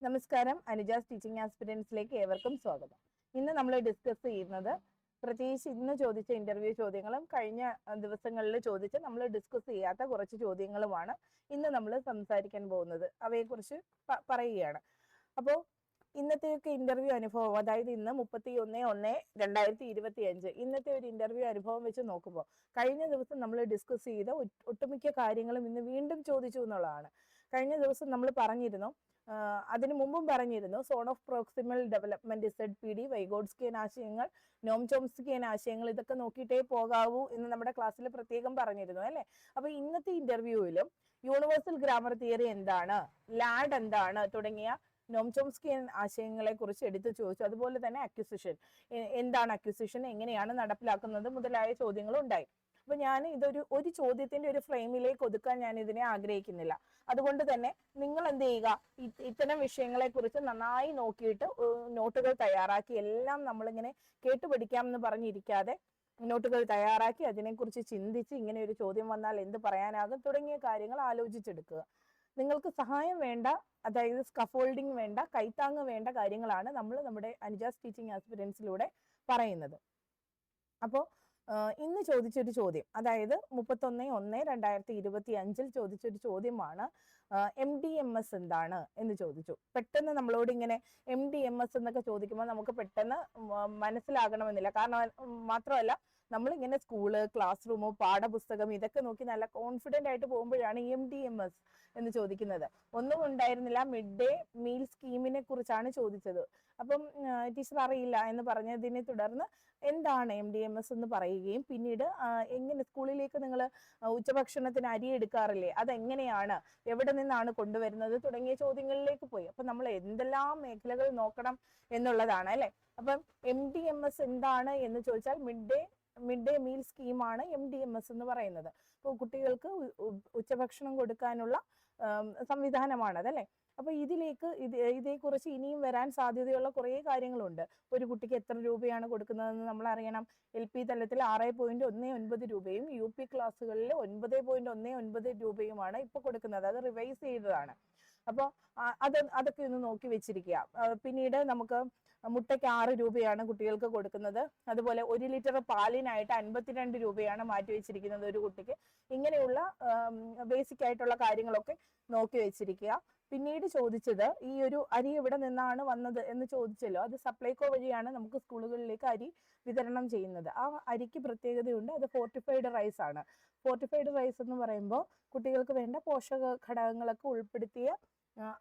നമസ്കാരം, അനുജാസ് ടീച്ചിങ് ആസ്പിരൻസിലേക്ക് ഏവർക്കും സ്വാഗതം. ഇന്ന് നമ്മൾ ഡിസ്കസ് ചെയ്യുന്നത് പ്രത്യേകിച്ച് ഇന്ന് ചോദിച്ച ഇന്റർവ്യൂ ചോദ്യങ്ങളും കഴിഞ്ഞ ദിവസങ്ങളിൽ ചോദിച്ച് നമ്മൾ ഡിസ്കസ് ചെയ്യാത്ത കുറച്ച് ചോദ്യങ്ങളുമാണ് ഇന്ന് നമ്മൾ സംസാരിക്കാൻ പോകുന്നത്. അവയെക്കുറിച്ച് പറയുകയാണ്. അപ്പോൾ ഇന്നത്തെയൊക്കെ ഇന്റർവ്യൂ അനുഭവം, അതായത് ഇന്ന് 31/1/2025 ഇന്നത്തെ ഒരു ഇന്റർവ്യൂ അനുഭവം വെച്ച് നോക്കുമ്പോൾ കഴിഞ്ഞ ദിവസം നമ്മൾ ഡിസ്കസ് ചെയ്ത ഒട്ടുമിക്ക കാര്യങ്ങളും ഇന്ന് വീണ്ടും ചോദിച്ചു എന്നുള്ളതാണ്. കഴിഞ്ഞ ദിവസം നമ്മൾ പറഞ്ഞിരുന്നു, അതിനു മുമ്പും പറഞ്ഞിരുന്നു, zone of proximal development, ZPD, വൈഗോഡ്സ്കിയൻ ആശയങ്ങൾ, നോം ചോംസ്കിയൻ ആശയങ്ങൾ, ഇതൊക്കെ നോക്കിയിട്ടേ പോകാവൂ എന്ന് നമ്മുടെ ക്ലാസ്സിൽ പ്രത്യേകം പറഞ്ഞിരുന്നു അല്ലെ. അപ്പൊ ഇന്നത്തെ ഇന്റർവ്യൂവിലും യൂണിവേഴ്സൽ ഗ്രാമർ തിയറി എന്താണ്, ലാഡ് എന്താണ് തുടങ്ങിയ നോം ചോംസ്കിയൻ ആശയങ്ങളെ കുറിച്ച് എടുത്തു ചോദിച്ചു. അതുപോലെ തന്നെ അക്വിസിഷൻ എന്താണ്, അക്വിസിഷൻ എങ്ങനെയാണ് നടപ്പിലാക്കുന്നത് മുതലായ ചോദ്യങ്ങളും ഉണ്ടായി. അപ്പൊ ഞാൻ ഒരു ചോദ്യത്തിന്റെ ഒരു ഫ്രെയിമിലേക്ക് ഒതുക്കാൻ ഞാൻ ഇതിനെ ആഗ്രഹിക്കുന്നില്ല. അതുകൊണ്ട് തന്നെ നിങ്ങൾ എന്ത് ചെയ്യുക, ഇത്തരം വിഷയങ്ങളെ കുറിച്ച് നന്നായി നോക്കിയിട്ട് നോട്ടുകൾ തയ്യാറാക്കി, എല്ലാം നമ്മളിങ്ങനെ കേട്ടുപഠിക്കാമെന്ന് പറഞ്ഞിരിക്കാതെ നോട്ടുകൾ തയ്യാറാക്കി അതിനെക്കുറിച്ച് ചിന്തിച്ച് ഇങ്ങനെ ഒരു ചോദ്യം വന്നാൽ എന്ത് പറയാനാകും തുടങ്ങിയ കാര്യങ്ങൾ ആലോചിച്ചെടുക്കുക. നിങ്ങൾക്ക് സഹായം വേണ്ട, അതായത് സ്കഫോൾഡിങ് വേണ്ട, കൈത്താങ് വേണ്ട കാര്യങ്ങളാണ് നമ്മൾ നമ്മുടെ അനുജാസ് ടീച്ചിങ് ആസ്പിരൻസിലൂടെ പറയുന്നത്. അപ്പോൾ ഇന്ന് ചോദിച്ചൊരു ചോദ്യം, അതായത് 31/1/2025 ചോദിച്ചൊരു ചോദ്യമാണ്, MDMS എന്താണ് എന്ന് ചോദിച്ചു. പെട്ടെന്ന് നമ്മളോട് ഇങ്ങനെ MDMS എന്നൊക്കെ ചോദിക്കുമ്പോൾ നമുക്ക് പെട്ടെന്ന് മനസ്സിലാകണമെന്നില്ല. കാരണം മാത്രമല്ല, നമ്മളിങ്ങനെ സ്കൂള്, ക്ലാസ് റൂമ്, പാഠപുസ്തകം ഇതൊക്കെ നോക്കി നല്ല കോൺഫിഡന്റ് ആയിട്ട് പോകുമ്പോഴാണ് MDMS എന്ന് ചോദിക്കുന്നത്. ഒന്നും ഉണ്ടായിരുന്നില്ല, മിഡ് ഡേ മീൽ സ്കീമിനെ കുറിച്ചാണ് ചോദിച്ചത്. അപ്പം ടീച്ചർ അറിയില്ല എന്ന് പറഞ്ഞതിനെ തുടർന്ന് എന്താണ് MDMS എന്ന് പറയുകയും പിന്നീട് എങ്ങനെ സ്കൂളിലേക്ക് നിങ്ങൾ ഉച്ചഭക്ഷണത്തിന് അരി എടുക്കാറില്ലേ, അതെങ്ങനെയാണ്, എവിടെ നിന്നാണ് കൊണ്ടുവരുന്നത് തുടങ്ങിയ ചോദ്യങ്ങളിലേക്ക് പോയി. അപ്പൊ നമ്മൾ എന്തെല്ലാം മേഖലകൾ നോക്കണം എന്നുള്ളതാണ് അല്ലെ. അപ്പം MDMS എന്താണ് എന്ന് ചോദിച്ചാൽ മിഡ് ഡേ മീൽ സ്കീമാണ് MDMS എന്ന് പറയുന്നത്. അപ്പോൾ കുട്ടികൾക്ക് ഉച്ചഭക്ഷണം കൊടുക്കാനുള്ള സംവിധാനമാണത് അല്ലെ. അപ്പൊ ഇതേക്കുറിച്ച് ഇനിയും വരാൻ സാധ്യതയുള്ള കുറേ കാര്യങ്ങളുണ്ട്. ഒരു കുട്ടിക്ക് എത്ര രൂപയാണ് കൊടുക്കുന്നതെന്ന് നമ്മൾ അറിയണം. LP തലത്തിൽ 6.19 രൂപയും UP ക്ലാസ്സുകളിൽ 9.19 രൂപയുമാണ് ഇപ്പൊ കൊടുക്കുന്നത്. അത് റിവൈസ് ചെയ്തതാണ്. അപ്പോൾ അതൊക്കെ ഒന്ന് നോക്കി വെച്ചിരിക്കുക. പിന്നീട് നമുക്ക് മുട്ടയ്ക്ക് 6 രൂപയാണ് കുട്ടികൾക്ക് കൊടുക്കുന്നത്. അതുപോലെ 1 ലിറ്റർ പാലിനായിട്ട് 52 രൂപയാണ് മാറ്റി വെച്ചിരിക്കുന്നത് ഒരു കുട്ടിക്ക്. ഇങ്ങനെയുള്ള ബേസിക് ആയിട്ടുള്ള കാര്യങ്ങളൊക്കെ നോക്കി വെച്ചിരിക്കുക. പിന്നീട് ചോദിച്ചത്, ഈ ഒരു അരി എവിടെ നിന്നാണ് വന്നത് എന്ന് ചോദിച്ചല്ലോ. അത് സപ്ലൈകോ വഴിയാണ് നമുക്ക് സ്കൂളുകളിലേക്ക് അരി വിതരണം ചെയ്യുന്നത്. ആ അരിക്ക് പ്രത്യേകതയുണ്ട്, അത് ഫോർട്ടിഫൈഡ് റൈസ് ആണ്. ഫോർട്ടിഫൈഡ് റൈസ് എന്ന് പറയുമ്പോൾ കുട്ടികൾക്ക് വേണ്ട പോഷക ഘടകങ്ങളൊക്കെ ഉൾപ്പെടുത്തിയ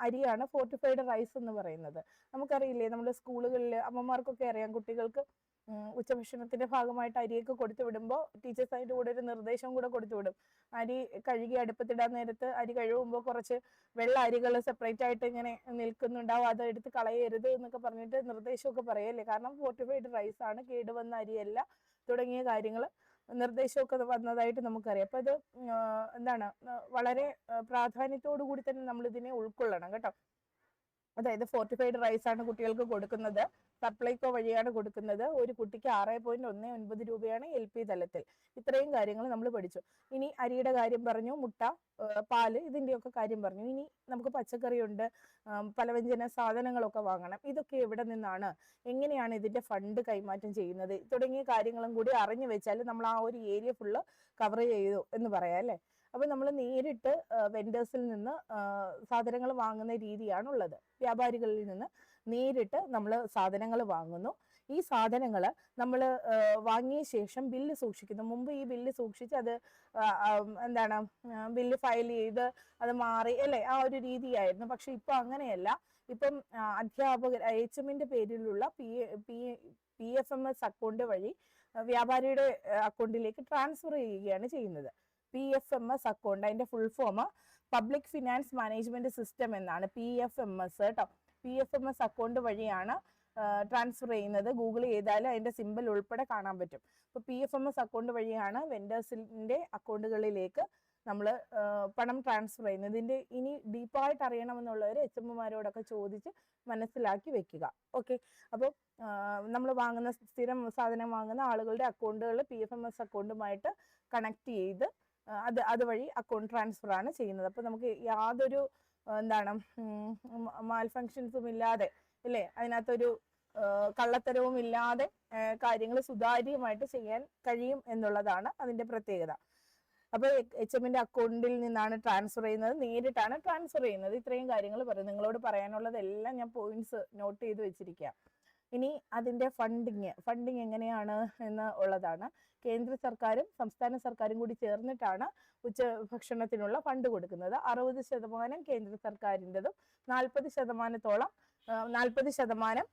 അരിയാണ് ഫോർട്ടിഫൈഡ് റൈസ് എന്ന് പറയുന്നത്. നമുക്കറിയില്ലേ, നമ്മുടെ സ്കൂളുകളിൽ അമ്മമാർക്കൊക്കെ അറിയാം, കുട്ടികൾക്ക് ഉച്ചഭക്ഷണത്തിന്റെ ഭാഗമായിട്ട് അരിയൊക്കെ കൊടുത്തു വിടുമ്പോൾ ടീച്ചേഴ്സ് അതിൻ്റെ കൂടെ ഒരു നിർദ്ദേശം കൂടെ കൊടുത്തു വിടും. അരി കഴുകി അടുപ്പത്തിടാൻ നേരത്ത് അരി കഴുകുമ്പോൾ കുറച്ച് വെള്ള അരികൾ സെപ്പറേറ്റ് ആയിട്ട് ഇങ്ങനെ നിൽക്കുന്നുണ്ടാവും, അത് എടുത്ത് കളയരുത് എന്നൊക്കെ പറഞ്ഞിട്ട് നിർദ്ദേശമൊക്കെ പറയല്ലേ. കാരണം ഫോർട്ടിഫൈഡ് റൈസ് ആണ്, കേടുവന്ന അരിയല്ല തുടങ്ങിയ കാര്യങ്ങൾ നിർദ്ദേശമൊക്കെ വന്നതായിട്ട് നമുക്കറിയാം. അപ്പൊ അത് എന്താണ്, വളരെ പ്രാധാന്യത്തോടു കൂടി തന്നെ നമ്മൾ ഇതിനെ ഉൾക്കൊള്ളണം കേട്ടോ. അതായത് ഫോർട്ടിഫൈഡ് റൈസ് ആണ് കുട്ടികൾക്ക് കൊടുക്കുന്നത്, സപ്ലൈകോ വഴിയാണ് കൊടുക്കുന്നത്. ഒരു കുട്ടിക്ക് 6.19 രൂപയാണ് LP തലത്തിൽ. ഇത്രയും കാര്യങ്ങൾ നമ്മൾ പഠിച്ചു. ഇനി അരിയുടെ കാര്യം പറഞ്ഞു, മുട്ട, പാല്, ഇതിന്റെയൊക്കെ കാര്യം പറഞ്ഞു. ഇനി നമുക്ക് പച്ചക്കറിയുണ്ട്, പലവ്യഞ്ജന സാധനങ്ങളൊക്കെ വാങ്ങണം. ഇതൊക്കെ എവിടെ നിന്നാണ്, എങ്ങനെയാണ് ഇതിന്റെ ഫണ്ട് കൈമാറ്റം ചെയ്യുന്നത് തുടങ്ങിയ കാര്യങ്ങളും കൂടി അറിഞ്ഞു വെച്ചാൽ നമ്മൾ ആ ഒരു ഏരിയ ഫുള്ള് കവർ ചെയ്തു എന്ന് പറയാം അല്ലെ. അപ്പൊ നമ്മൾ നേരിട്ട് വെൻഡേഴ്സിൽ നിന്ന് സാധനങ്ങൾ വാങ്ങുന്ന രീതിയാണുള്ളത്. വ്യാപാരികളിൽ നിന്ന് നേരിട്ട് നമ്മൾ സാധനങ്ങൾ വാങ്ങുന്നു. ഈ സാധനങ്ങൾ നമ്മൾ വാങ്ങിയ ശേഷം ബില്ല് സൂക്ഷിക്കുന്നു. മുമ്പ് ഈ ബില്ല് സൂക്ഷിച്ച് അത് എന്താണ്, ബില്ല് ഫയൽ ചെയ്ത് അത് മാറി അല്ലെ, ആ ഒരു രീതിയായിരുന്നു. പക്ഷെ ഇപ്പൊ അങ്ങനെയല്ല. ഇപ്പം അധ്യാപകർ HMന്റെ പേരിലുള്ള PFMS അക്കൗണ്ട് വഴി വ്യാപാരിയുടെ അക്കൗണ്ടിലേക്ക് ട്രാൻസ്ഫർ ചെയ്യുകയാണ് ചെയ്യുന്നത്. PFMS അക്കൗണ്ട്, അതിന്റെ full form public finance management system എന്നാണ്, PFMS കേട്ടോ. PFMS അക്കൗണ്ട് വഴിയാണ് ട്രാൻസ്ഫർ ചെയ്യുന്നത്. ഗൂഗിൾ ചെയ്താൽ അതിന്റെ സിമ്പിൾ ഉൾപ്പെടെ കാണാൻ പറ്റും. അപ്പൊ PFMS അക്കൗണ്ട് വഴിയാണ് വെൻഡേഴ്സിന്റെ അക്കൗണ്ടുകളിലേക്ക് നമ്മൾ പണം ട്രാൻസ്ഫർ ചെയ്യുന്നത്. ഇതിന്റെ ഇനി ഡീപ്പായിട്ട് അറിയണമെന്നുള്ളവർ HMമാരോടൊക്കെ ചോദിച്ച് മനസ്സിലാക്കി വെക്കുക. ഓക്കെ. അപ്പോൾ നമ്മൾ വാങ്ങുന്ന സ്ഥിരം സാധനം വാങ്ങുന്ന ആളുകളുടെ അക്കൗണ്ടുകൾ PFMS അക്കൗണ്ടുമായിട്ട് കണക്ട് ചെയ്ത് അതുവഴി അക്കൗണ്ട് ട്രാൻസ്ഫർ ആണ് ചെയ്യുന്നത്. അപ്പോൾ നമുക്ക് യാതൊരു എന്താണ് മാൽ ഫങ്ഷൻസും ഇല്ലാതെ അല്ലേ, അതിനകത്തൊരു കള്ളത്തരവും ഇല്ലാതെ കാര്യങ്ങൾ സുതാര്യമായിട്ട് ചെയ്യാൻ കഴിയും എന്നുള്ളതാണ് അതിന്റെ പ്രത്യേകത. അപ്പൊ HMന്റെ അക്കൗണ്ടിൽ നിന്നാണ് ട്രാൻസ്ഫർ ചെയ്യുന്നത്, നേരിട്ടാണ് ട്രാൻസ്ഫർ ചെയ്യുന്നത്. ഇത്രയും കാര്യങ്ങൾ പറയും. നിങ്ങളോട് പറയാനുള്ളതെല്ലാം ഞാൻ പോയിന്റ്സ് നോട്ട് ചെയ്ത് വെച്ചിരിക്കുക. ഇനി അതിന്റെ ഫണ്ടിങ് എങ്ങനെയാണ് എന്ന് ഉള്ളതാണ്. കേന്ദ്ര സർക്കാരും സംസ്ഥാന സർക്കാരും കൂടി ചേർന്നിട്ടാണ് ഉച്ചഭക്ഷണത്തിനുള്ള ഫണ്ട് കൊടുക്കുന്നത്. 60% കേന്ദ്ര സർക്കാരിൻ്റെതും 40%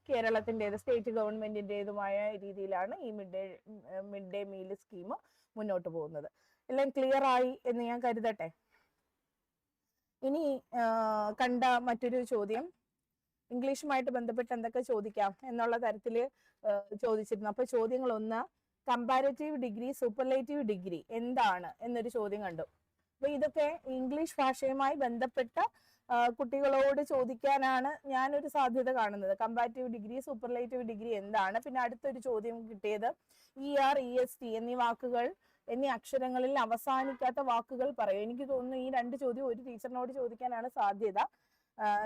കേരളത്തിൻ്റെത്, സ്റ്റേറ്റ് ഗവൺമെന്റിൻ്റെതുമായ രീതിയിലാണ് ഈ മിഡ് ഡേ മീൽ സ്കീം മുന്നോട്ട് പോകുന്നത്. എല്ലാം ക്ലിയർ ആയി എന്ന് ഞാൻ കരുതട്ടെ. ഇനി കണ്ട മറ്റൊരു ചോദ്യം, ഇംഗ്ലീഷുമായിട്ട് ബന്ധപ്പെട്ട് എന്തൊക്കെ ചോദിക്കാം എന്നുള്ള തരത്തിൽ ചോദിച്ചിരുന്നു. അപ്പൊ ചോദ്യങ്ങൾ 1, കമ്പാരറ്റീവ് ഡിഗ്രി, സൂപ്പർലേറ്റീവ് ഡിഗ്രി എന്താണ് എന്നൊരു ചോദ്യം കണ്ടു. അപ്പൊ ഇതൊക്കെ ഇംഗ്ലീഷ് ഭാഷയുമായി ബന്ധപ്പെട്ട കുട്ടികളോട് ചോദിക്കാനാണ് ഞാനൊരു സാധ്യത കാണുന്നത്. കമ്പാരറ്റീവ് ഡിഗ്രി, സൂപ്പർലേറ്റീവ് ഡിഗ്രി എന്താണ്. പിന്നെ അടുത്തൊരു ചോദ്യം കിട്ടിയത് ER, EST എന്നീ അക്ഷരങ്ങളിൽ അവസാനിക്കാത്ത വാക്കുകൾ പറയും. എനിക്ക് തോന്നുന്നു ഈ 2 ചോദ്യം ഒരു ടീച്ചറിനോട് ചോദിക്കാനാണ് സാധ്യത.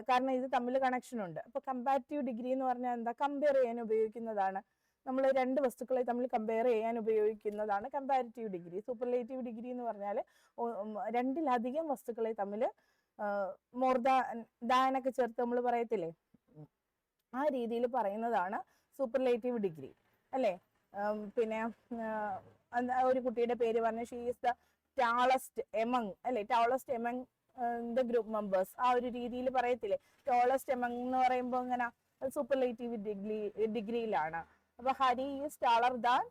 കാരണം ഇത് തമ്മിൽ കണക്ഷൻ ഉണ്ട്. അപ്പൊ കമ്പാരറ്റീവ് ഡിഗ്രി എന്ന് പറഞ്ഞാൽ എന്താ? കമ്പയർ ചെയ്യാൻ ഉപയോഗിക്കുന്നതാണ്. നമ്മൾ 2 വസ്തുക്കളെ തമ്മിൽ കമ്പയർ ചെയ്യാൻ ഉപയോഗിക്കുന്നതാണ് കമ്പാരറ്റീവ് ഡിഗ്രി. സൂപ്പർലേറ്റീവ് ഡിഗ്രി എന്ന് പറഞ്ഞാൽ 2-ലധികം വസ്തുക്കളെ തമ്മിൽ മോർ ദാൻ ഒക്കെ ചേർത്ത് നമ്മൾ പറയത്തില്ലേ, ആ രീതിയിൽ പറയുന്നതാണ് സൂപ്പർലേറ്റീവ് ഡിഗ്രി അല്ലേ. പിന്നെ ഒരു കുട്ടിയുടെ പേര് പറഞ്ഞ she is the tallest among അല്ലെ, tallest among the group members, ആ ഒരു രീതിയിൽ പറയത്തില്ലേ. ടാളസ്റ്റ് എമംഗ് എന്ന് പറയുമ്പോൾ ഇങ്ങനെ സൂപ്പർലേറ്റീവ് ഡിഗ്രിയിലാണ്. അപ്പൊ ഹരി ഈസ് ടാളർ ദാൻ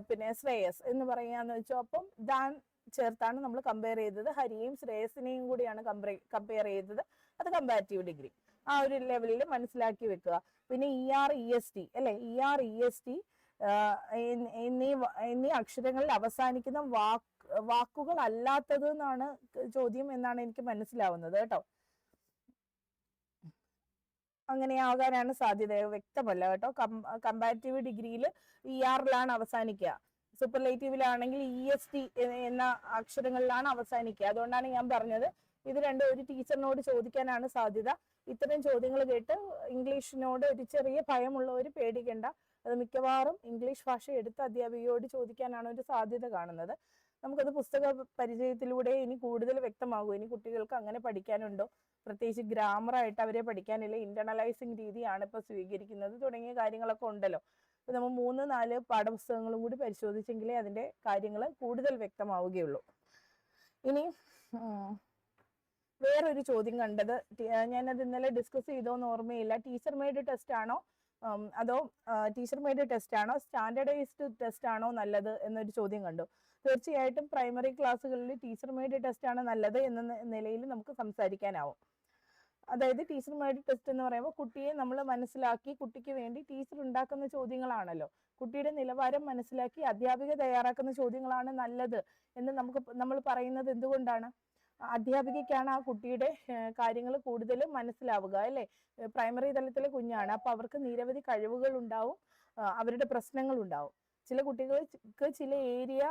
പിന്നെ ശ്രേയസ് എന്ന് പറയാന്ന് വെച്ചോ, അപ്പം ദാൻ ചേർത്താണ് നമ്മൾ കമ്പയർ ചെയ്തത്. ഹരിയെയും ശ്രേയസിനെയും കൂടിയാണ് കമ്പയർ ചെയ്തത്. അത് കമ്പാരിറ്റീവ് ഡിഗ്രി. ആ ഒരു ലെവലിൽ മനസ്സിലാക്കി വെക്കുക. പിന്നെ ER, EST അല്ലെ, ER, EST എന്നീ അക്ഷരങ്ങളിൽ അവസാനിക്കുന്ന വാക്കുകൾ അല്ലാത്തത് എന്നാണ് ചോദ്യം എന്നാണ് എനിക്ക് മനസ്സിലാവുന്നത് കേട്ടോ. അങ്ങനെയാകാനാണ് സാധ്യത, വ്യക്തമല്ല കേട്ടോ. കമ്പാരിറ്റീവ് ഡിഗ്രിയിൽ ER-ലാണ് അവസാനിക്കുക, സൂപ്പർലേറ്റീവിലാണെങ്കിൽ EST എന്ന അക്ഷരങ്ങളിലാണ് അവസാനിക്കുക. അതുകൊണ്ടാണ് ഞാൻ പറഞ്ഞത് ഇത് രണ്ടും ഒരു ടീച്ചറിനോട് ചോദിക്കാനാണ് സാധ്യത. ഇത്തരം ചോദ്യങ്ങൾ കേട്ട് ഇംഗ്ലീഷിനോട് ഒരു ചെറിയ ഭയമുള്ളവർ പേടിക്കേണ്ട. അത് മിക്കവാറും ഇംഗ്ലീഷ് ഭാഷ എടുത്ത അധ്യാപികയോട് ചോദിക്കാനാണ് ഒരു സാധ്യത കാണുന്നത്. നമുക്കത് പുസ്തക പരിചയത്തിലൂടെ ഇനി കൂടുതൽ വ്യക്തമാകും. ഇനി കുട്ടികൾക്ക് അങ്ങനെ പഠിക്കാനുണ്ടോ, പ്രത്യേകിച്ച് ഗ്രാമറായിട്ട് അവരെ പഠിക്കാനില്ല, ഇന്റർണലൈസിങ് രീതിയാണ് ഇപ്പൊ സ്വീകരിക്കുന്നത് തുടങ്ങിയ കാര്യങ്ങളൊക്കെ ഉണ്ടല്ലോ. അപ്പൊ നമ്മൾ 3-4 പാഠപുസ്തകങ്ങളും കൂടി പരിശോധിച്ചെങ്കിലേ അതിന്റെ കാര്യങ്ങൾ കൂടുതൽ വ്യക്തമാവുകയുള്ളൂ. ഇനി വേറൊരു ചോദ്യം കണ്ടത്, ഞാനത് ഇന്നലെ ഡിസ്കസ് ചെയ്തോന്ന് ഓർമ്മയില്ല. ടീച്ചർ മെയ്ഡ് ടെസ്റ്റ് ആണോ അതോ സ്റ്റാൻഡേർഡൈസ്ഡ് ടെസ്റ്റ് ആണോ നല്ലത് എന്നൊരു ചോദ്യം കണ്ടു. തീർച്ചയായിട്ടും പ്രൈമറി ക്ലാസ്സുകളിൽ ടീച്ചർ മെയ്ഡ് ടെസ്റ്റ് ആണ് നല്ലത് എന്ന നിലയിൽ നമുക്ക് സംസാരിക്കാനാവും. അതായത് ടീച്ചർ മെയ്ഡ് ടെസ്റ്റ് എന്ന് പറയുമ്പോൾ കുട്ടിയെ നമ്മൾ മനസ്സിലാക്കി കുട്ടിക്ക് വേണ്ടി ടീച്ചർ ഉണ്ടാക്കുന്ന ചോദ്യങ്ങളാണല്ലോ. കുട്ടിയുടെ നിലവാരം മനസ്സിലാക്കി അധ്യാപിക തയ്യാറാക്കുന്ന ചോദ്യങ്ങളാണ് നല്ലത് എന്ന് നമ്മൾ പറയുന്നത് എന്തുകൊണ്ടാണ്? അധ്യാപികയ്ക്കാണ് ആ കുട്ടിയുടെ കാര്യങ്ങൾ കൂടുതൽ മനസ്സിലാവുക അല്ലെ. പ്രൈമറി തലത്തിലെ കുഞ്ഞാണ്, അപ്പൊ അവർക്ക് നിരവധി കഴിവുകൾ ഉണ്ടാവും, അവരുടെ പ്രശ്നങ്ങൾ ഉണ്ടാവും. ചില കുട്ടികൾക്ക് ചില ഏരിയ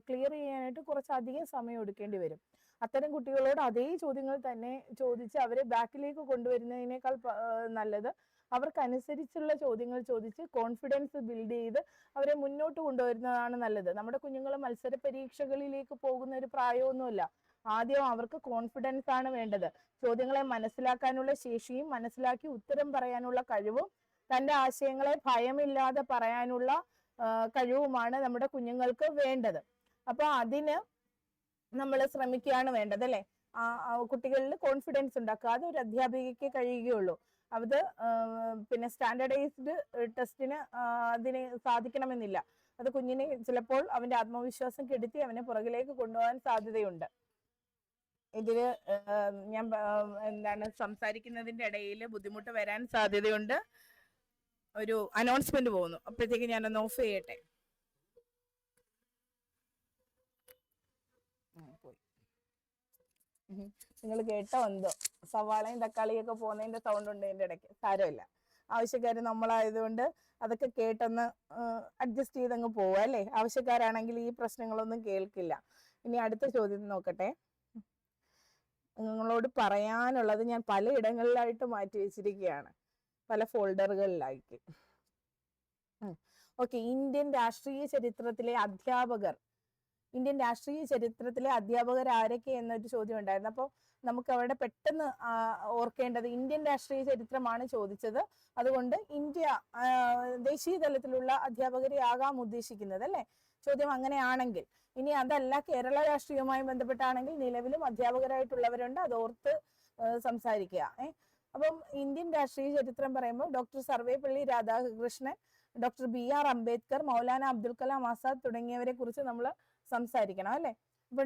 ക്ലിയർ ചെയ്യാനായിട്ട് കുറച്ചധികം സമയം എടുക്കേണ്ടി വരും. അത്തരം കുട്ടികളോട് അതേ ചോദ്യങ്ങൾ തന്നെ ചോദിച്ച് അവരെ ബാക്കിലേക്ക് കൊണ്ടുവരുന്നതിനേക്കാൾ നല്ലത് അവർക്കനുസരിച്ചുള്ള ചോദ്യങ്ങൾ ചോദിച്ച് കോൺഫിഡൻസ് ബിൽഡ് ചെയ്ത് അവരെ മുന്നോട്ട് കൊണ്ടുവരുന്നതാണ് നല്ലത്. നമ്മുടെ കുഞ്ഞുങ്ങൾ മത്സര പരീക്ഷകളിലേക്ക് പോകുന്ന ഒരു പ്രായമൊന്നുമില്ല. ആദ്യം അവർക്ക് കോൺഫിഡൻസ് ആണ് വേണ്ടത്. ചോദ്യങ്ങളെ മനസ്സിലാക്കാനുള്ള ശേഷിയും മനസ്സിലാക്കി ഉത്തരം പറയാനുള്ള കഴിവും തന്റെ ആശയങ്ങളെ ഭയമില്ലാതെ പറയാനുള്ള കഴിവുമാണ് നമ്മുടെ കുഞ്ഞുങ്ങൾക്ക് വേണ്ടത്. അപ്പൊ അതിന് നമ്മൾ ശ്രമിക്കുകയാണ് വേണ്ടത് അല്ലെ. കുട്ടികളിൽ കോൺഫിഡൻസ് ഉണ്ടാക്കുക, അത് ഒരു അധ്യാപികയ്ക്ക് കഴിയുകയുള്ളൂ. അത് പിന്നെ സ്റ്റാൻഡേർഡൈസ്ഡ് ടെസ്റ്റിന് അതിന് സാധിക്കണമെന്നില്ല. അത് കുഞ്ഞിനെ ചിലപ്പോൾ അവന്റെ ആത്മവിശ്വാസം കെടുത്തി അവനെ പുറകിലേക്ക് കൊണ്ടുപോകാൻ സാധ്യതയുണ്ട്. ഇതില് ഞാൻ സംസാരിക്കുന്നതിന്റെ ഇടയിൽ ബുദ്ധിമുട്ട് വരാൻ സാധ്യതയുണ്ട്. ഒരു അനൗൺസ്മെന്റ് പോകുന്നു, അപ്പോഴത്തേക്ക് ഞാനൊന്ന് ഓഫ് ചെയ്യട്ടെ. നിങ്ങൾ കേട്ടോ എന്തോ സവാളയും തക്കാളിയൊക്കെ പോകുന്നതിന്റെ സൗണ്ട് ഉണ്ട് എന്റെ ഇടയ്ക്ക്. സാരമില്ല, ആവശ്യക്കാർ നമ്മളായതുകൊണ്ട് അതൊക്കെ കേട്ടൊന്ന് അഡ്ജസ്റ്റ് ചെയ്തങ്ങ് പോവുക അല്ലേ. ആവശ്യക്കാരാണെങ്കിൽ ഈ പ്രശ്നങ്ങളൊന്നും കേൾക്കില്ല. ഇനി അടുത്ത ചോദ്യം നോക്കട്ടെ. നിങ്ങളോട് പറയാനുള്ളത് ഞാൻ പലയിടങ്ങളിലായിട്ട് മാറ്റി വെച്ചിരിക്കുകയാണ്, പല ഫോൾഡറുകളിലായിട്ട്. ഓക്കെ, ഇന്ത്യൻ രാഷ്ട്രീയ ചരിത്രത്തിലെ അധ്യാപകർ ആരൊക്കെ എന്നൊരു ചോദ്യം ഉണ്ടായിരുന്നു. അപ്പോൾ നമുക്ക് അവിടെ പെട്ടെന്ന് ഓർക്കേണ്ടത് ഇന്ത്യൻ രാഷ്ട്രീയ ചരിത്രമാണ് ചോദിച്ചത്. അതുകൊണ്ട് ഇന്ത്യ ദേശീയ തലത്തിലുള്ള അധ്യാപകരെ ആകാം ഉദ്ദേശിക്കുന്നത് അല്ലെ ചോദ്യം അങ്ങനെയാണെങ്കിൽ. ഇനി അതല്ല കേരള രാഷ്ട്രീയവുമായി ബന്ധപ്പെട്ടാണെങ്കിൽ നിലവിലും അധ്യാപകരായിട്ടുള്ളവരുണ്ട്, അത് ഓർത്ത് സംസാരിക്കുക. അപ്പം ഇന്ത്യൻ രാഷ്ട്രീയ ചരിത്രം പറയുമ്പോൾ doctor Sarvepalli Radhakrishnan, doctor BR Ambedkar, Maulana Abdul Kalam Azad തുടങ്ങിയവരെ കുറിച്ച് നമ്മൾ സംസാരിക്കണം അല്ലെ. അപ്പൊ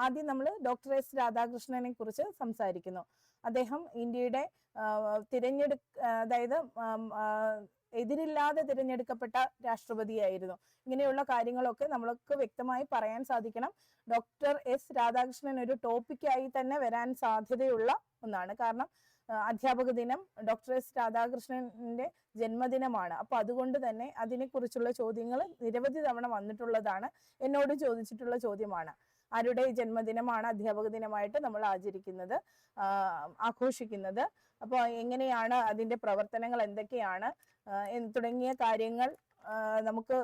ആദ്യം നമ്മൾ ഡോക്ടർ S രാധാകൃഷ്ണനെ കുറിച്ച് സംസാരിക്കുന്നു. അദ്ദേഹം ഇന്ത്യയുടെ അതായത് എതിരില്ലാതെ തിരഞ്ഞെടുക്കപ്പെട്ട രാഷ്ട്രപതിയായിരുന്നു. ഇങ്ങനെയുള്ള കാര്യങ്ങളൊക്കെ നമ്മൾക്ക് വ്യക്തമായി പറയാൻ സാധിക്കണം. ഡോക്ടർ S രാധാകൃഷ്ണൻ ഒരു ടോപ്പിക്കായി തന്നെ വരാൻ സാധ്യതയുള്ള ഒന്നാണ്. കാരണം അധ്യാപക ദിനം ഡോക്ടർ S രാധാകൃഷ്ണന്റെ ജന്മദിനമാണ്. അപ്പൊ അതുകൊണ്ട് തന്നെ അതിനെക്കുറിച്ചുള്ള ചോദ്യങ്ങൾ നിരവധി തവണ വന്നിട്ടുള്ളതാണ്. എന്നോട് ചോദിച്ചിട്ടുള്ള ചോദ്യമാണ്. ആരുടെ ജന്മദിനമാണ് അധ്യാപക ദിനമായിട്ട് നമ്മൾ ആഘോഷിക്കുന്നത്? അപ്പോൾ എങ്ങനെയാണ് അതിന്റെ പ്രവർത്തനങ്ങൾ എന്തൊക്കെയാണ് തുടങ്ങിയ കാര്യങ്ങൾ നമുക്ക്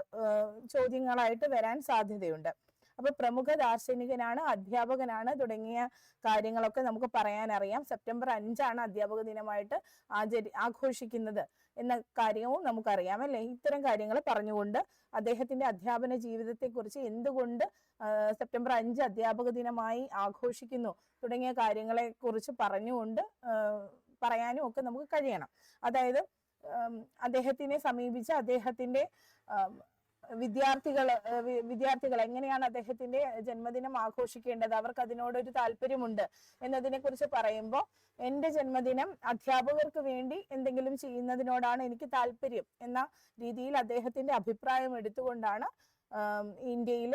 ചോദ്യങ്ങളായിട്ട് വരാൻ സാധ്യതയുണ്ട്. അപ്പൊ പ്രമുഖ ദാർശനികനാണ്, അധ്യാപകനാണ് തുടങ്ങിയ കാര്യങ്ങളൊക്കെ നമുക്ക് പറയാൻ അറിയാം. സെപ്റ്റംബർ 5 അധ്യാപക ദിനമായിട്ട് ആഘോഷിക്കുന്നത് എന്ന കാര്യവും നമുക്കറിയാം അല്ലെ. ഇത്തരം കാര്യങ്ങൾ പറഞ്ഞുകൊണ്ട് അദ്ദേഹത്തിന്റെ അധ്യാപന ജീവിതത്തെ കുറിച്ച് എന്തുകൊണ്ട് സെപ്റ്റംബർ 5 അധ്യാപക ദിനമായി ആഘോഷിക്കുന്നു തുടങ്ങിയ കാര്യങ്ങളെ കുറിച്ച് പറഞ്ഞുകൊണ്ട് പറയാനും ഒക്കെ നമുക്ക് കഴിയണം. അതായത് അദ്ദേഹത്തിനെ സമീപിച്ച് അദ്ദേഹത്തിന്റെ വിദ്യാർത്ഥികൾ എങ്ങനെയാണ് അദ്ദേഹത്തിന്റെ ജന്മദിനം ആഘോഷിക്കേണ്ടത്, അവർക്ക് അതിനോടൊരു താല്പര്യമുണ്ട് എന്നതിനെ കുറിച്ച് പറയുമ്പോൾ, എന്റെ ജന്മദിനം അധ്യാപകർക്ക് വേണ്ടി എന്തെങ്കിലും ചെയ്യുന്നതിനോടാണ് എനിക്ക് താല്പര്യം എന്ന രീതിയിൽ അദ്ദേഹത്തിന്റെ അഭിപ്രായം എടുത്തുകൊണ്ടാണ് ഇന്ത്യയിൽ